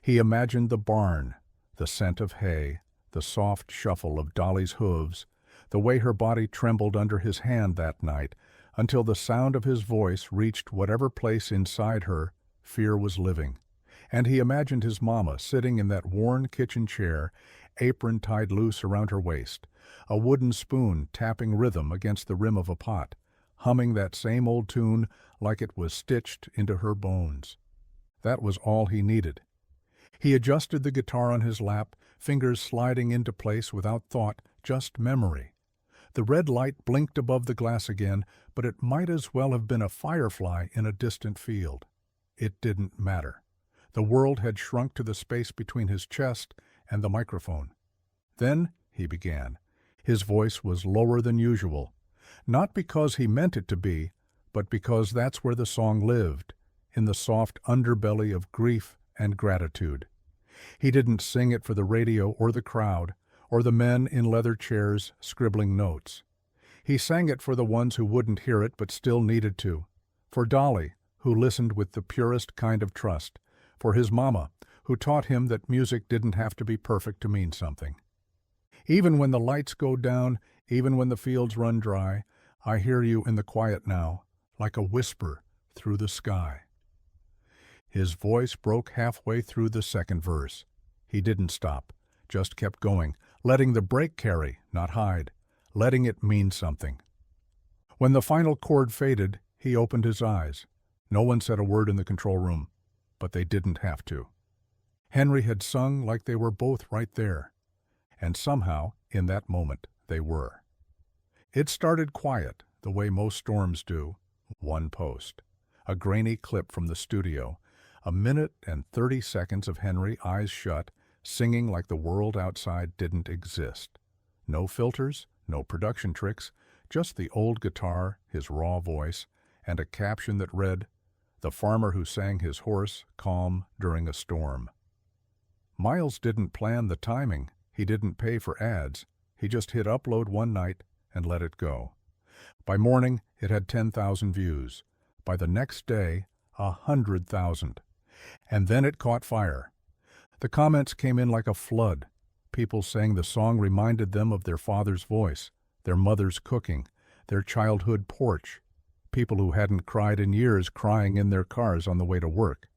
He imagined the barn, the scent of hay, the soft shuffle of Dolly's hooves, the way her body trembled under his hand that night, until the sound of his voice reached whatever place inside her fear was living. And he imagined his mama sitting in that worn kitchen chair, apron tied loose around her waist, a wooden spoon tapping rhythm against the rim of a pot, humming that same old tune like it was stitched into her bones. That was all he needed. He adjusted the guitar on his lap, fingers sliding into place without thought, just memory. The red light blinked above the glass again, but it might as well have been a firefly in a distant field. It didn't matter. The world had shrunk to the space between his chest and the microphone. Then he began. His voice was lower than usual, not because he meant it to be, but because that's where the song lived, in the soft underbelly of grief and gratitude. He didn't sing it for the radio or the crowd, or the men in leather chairs scribbling notes. He sang it for the ones who wouldn't hear it but still needed to, for Dolly, who listened with the purest kind of trust, for his mama, who taught him that music didn't have to be perfect to mean something. Even when the lights go down, even when the fields run dry, I hear you in the quiet now, like a whisper through the sky. His voice broke halfway through the second verse. He didn't stop, just kept going, letting the break carry, not hide, letting it mean something. When the final chord faded, he opened his eyes. No one said a word in the control room. but they didn't have to. Henry had sung like they were both right there, and somehow, in that moment, they were. It started quiet, the way most storms do. One post. A grainy clip from the studio. A minute and 30 seconds of Henry, eyes shut, singing like the world outside didn't exist. No filters, no production tricks, just the old guitar, his raw voice, and a caption that read, "The farmer who sang his horse calm during a storm." Miles didn't plan the timing. He didn't pay for ads. He just hit upload one night and let it go. By morning, it had 10,000 views. By the next day, 100,000. And then it caught fire. The comments came in like a flood. People saying the song reminded them of their father's voice, their mother's cooking, their childhood porch. People who hadn't cried in years crying in their cars on the way to work.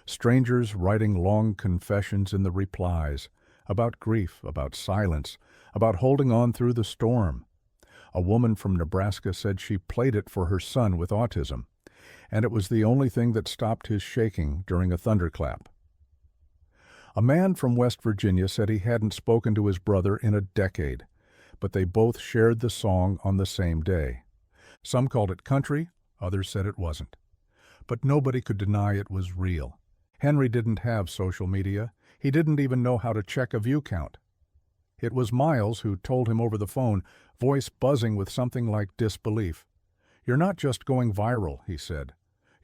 Strangers writing long confessions in the replies, about grief, about silence, about holding on through the storm. A woman from Nebraska said she played it for her son with autism, and it was the only thing that stopped his shaking during a thunderclap. A man from West Virginia said he hadn't spoken to his brother in a decade, but they both shared the song on the same day. Some called it country, others said it wasn't. But nobody could deny it was real. Henry didn't have social media. He didn't even know how to check a view count. It was Miles who told him over the phone, voice buzzing with something like disbelief. "You're not just going viral," he said.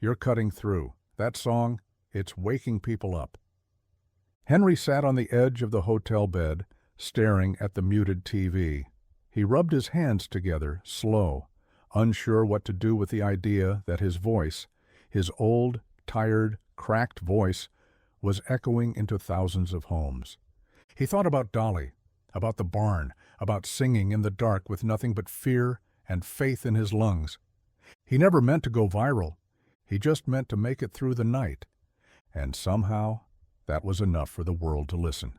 "You're cutting through. That song, it's waking people up." Henry sat on the edge of the hotel bed, staring at the muted TV. He rubbed his hands together, slow, unsure what to do with the idea that his voice, his old, tired, cracked voice, was echoing into thousands of homes. He thought about Dolly, about the barn, about singing in the dark with nothing but fear and faith in his lungs. He never meant to go viral. He just meant to make it through the night. And somehow, that was enough for the world to listen.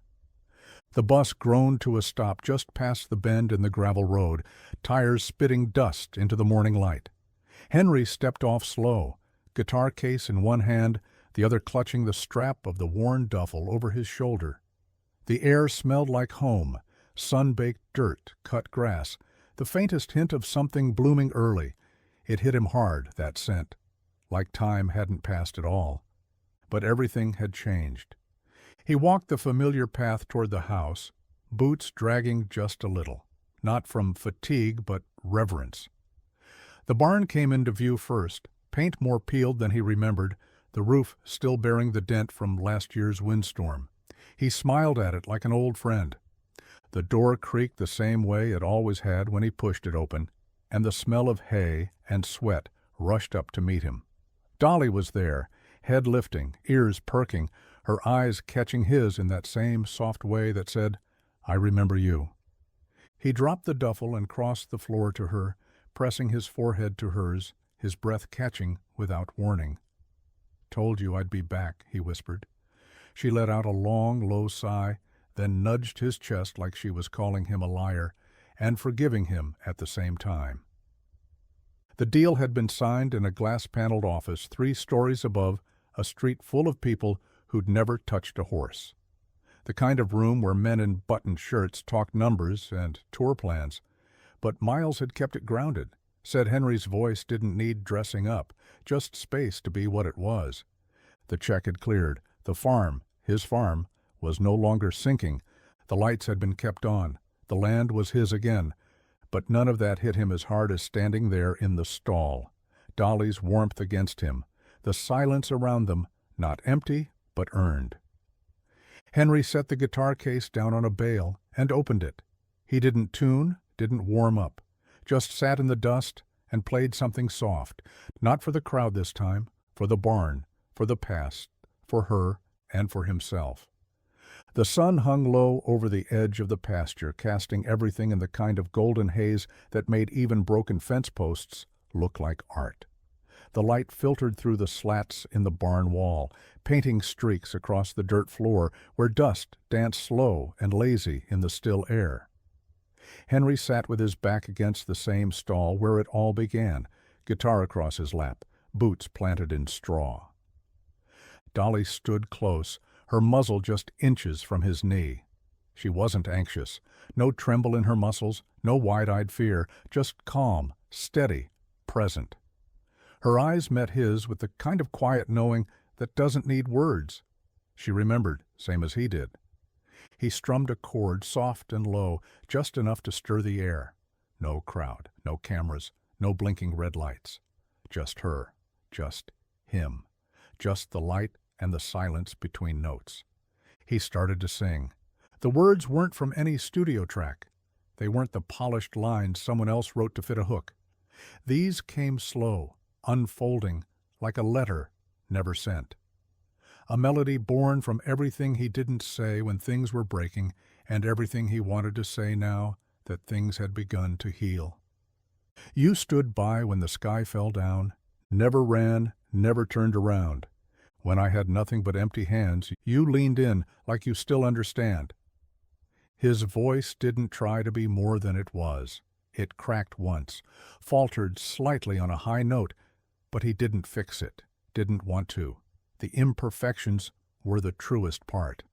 The bus groaned to a stop just past the bend in the gravel road, tires spitting dust into the morning light. Henry stepped off slow, guitar case in one hand, the other clutching the strap of the worn duffel over his shoulder. The air smelled like home, sun-baked dirt, cut grass, the faintest hint of something blooming early. It hit him hard, that scent, like time hadn't passed at all. But everything had changed. He walked the familiar path toward the house, boots dragging just a little, not from fatigue but reverence. The barn came into view first, paint more peeled than he remembered, the roof still bearing the dent from last year's windstorm. He smiled at it like an old friend. The door creaked the same way it always had when he pushed it open, and the smell of hay and sweat rushed up to meet him. Dolly was there, head lifting, ears perking, her eyes catching his in that same soft way that said, "I remember you." He dropped the duffel and crossed the floor to her, pressing his forehead to hers, his breath catching without warning. "Told you I'd be back," he whispered. She let out a long, low sigh, then nudged his chest like she was calling him a liar, and forgiving him at the same time. The deal had been signed in a glass-paneled office 3 stories above a street full of people who'd never touched a horse. The kind of room where men in buttoned shirts talked numbers and tour plans. But Miles had kept it grounded, said Henry's voice didn't need dressing up, just space to be what it was. The check had cleared. The farm, his farm, was no longer sinking. The lights had been kept on. The land was his again. But none of that hit him as hard as standing there in the stall. Dolly's warmth against him. The silence around them, not empty, but earned. Henry set the guitar case down on a bale and opened it. He didn't tune, didn't warm up, just sat in the dust and played something soft, not for the crowd this time, for the barn, for the past, for her, and for himself. The sun hung low over the edge of the pasture, casting everything in the kind of golden haze that made even broken fence posts look like art. The light filtered through the slats in the barn wall, painting streaks across the dirt floor where dust danced slow and lazy in the still air. Henry sat with his back against the same stall where it all began, guitar across his lap, boots planted in straw. Dolly stood close, her muzzle just inches from his knee. She wasn't anxious. No tremble in her muscles, no wide-eyed fear, just calm, steady, present. Her eyes met his with the kind of quiet knowing that doesn't need words. She remembered, same as he did. He strummed a chord, soft and low, just enough to stir the air. No crowd, no cameras, no blinking red lights. Just her, just him, just the light and the silence between notes. He started to sing. The words weren't from any studio track. They weren't the polished lines someone else wrote to fit a hook. These came slow, unfolding, like a letter never sent. A melody born from everything he didn't say when things were breaking and everything he wanted to say now that things had begun to heal. You stood by when the sky fell down, never ran, never turned around. When I had nothing but empty hands, you leaned in like you still understand. His voice didn't try to be more than it was. It cracked once, faltered slightly on a high note, but he didn't fix it, didn't want to. The imperfections were the truest part.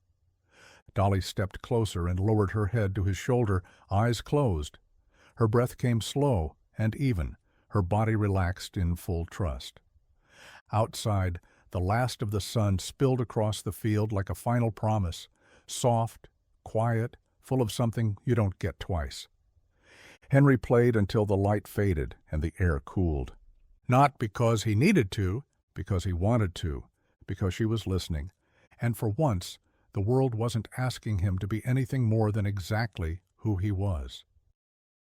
Dolly stepped closer and lowered her head to his shoulder, eyes closed. Her breath came slow and even, her body relaxed in full trust. Outside, the last of the sun spilled across the field like a final promise, soft, quiet, full of something you don't get twice. Henry played until the light faded and the air cooled. Not because he needed to, because he wanted to, because she was listening, and for once the world wasn't asking him to be anything more than exactly who he was.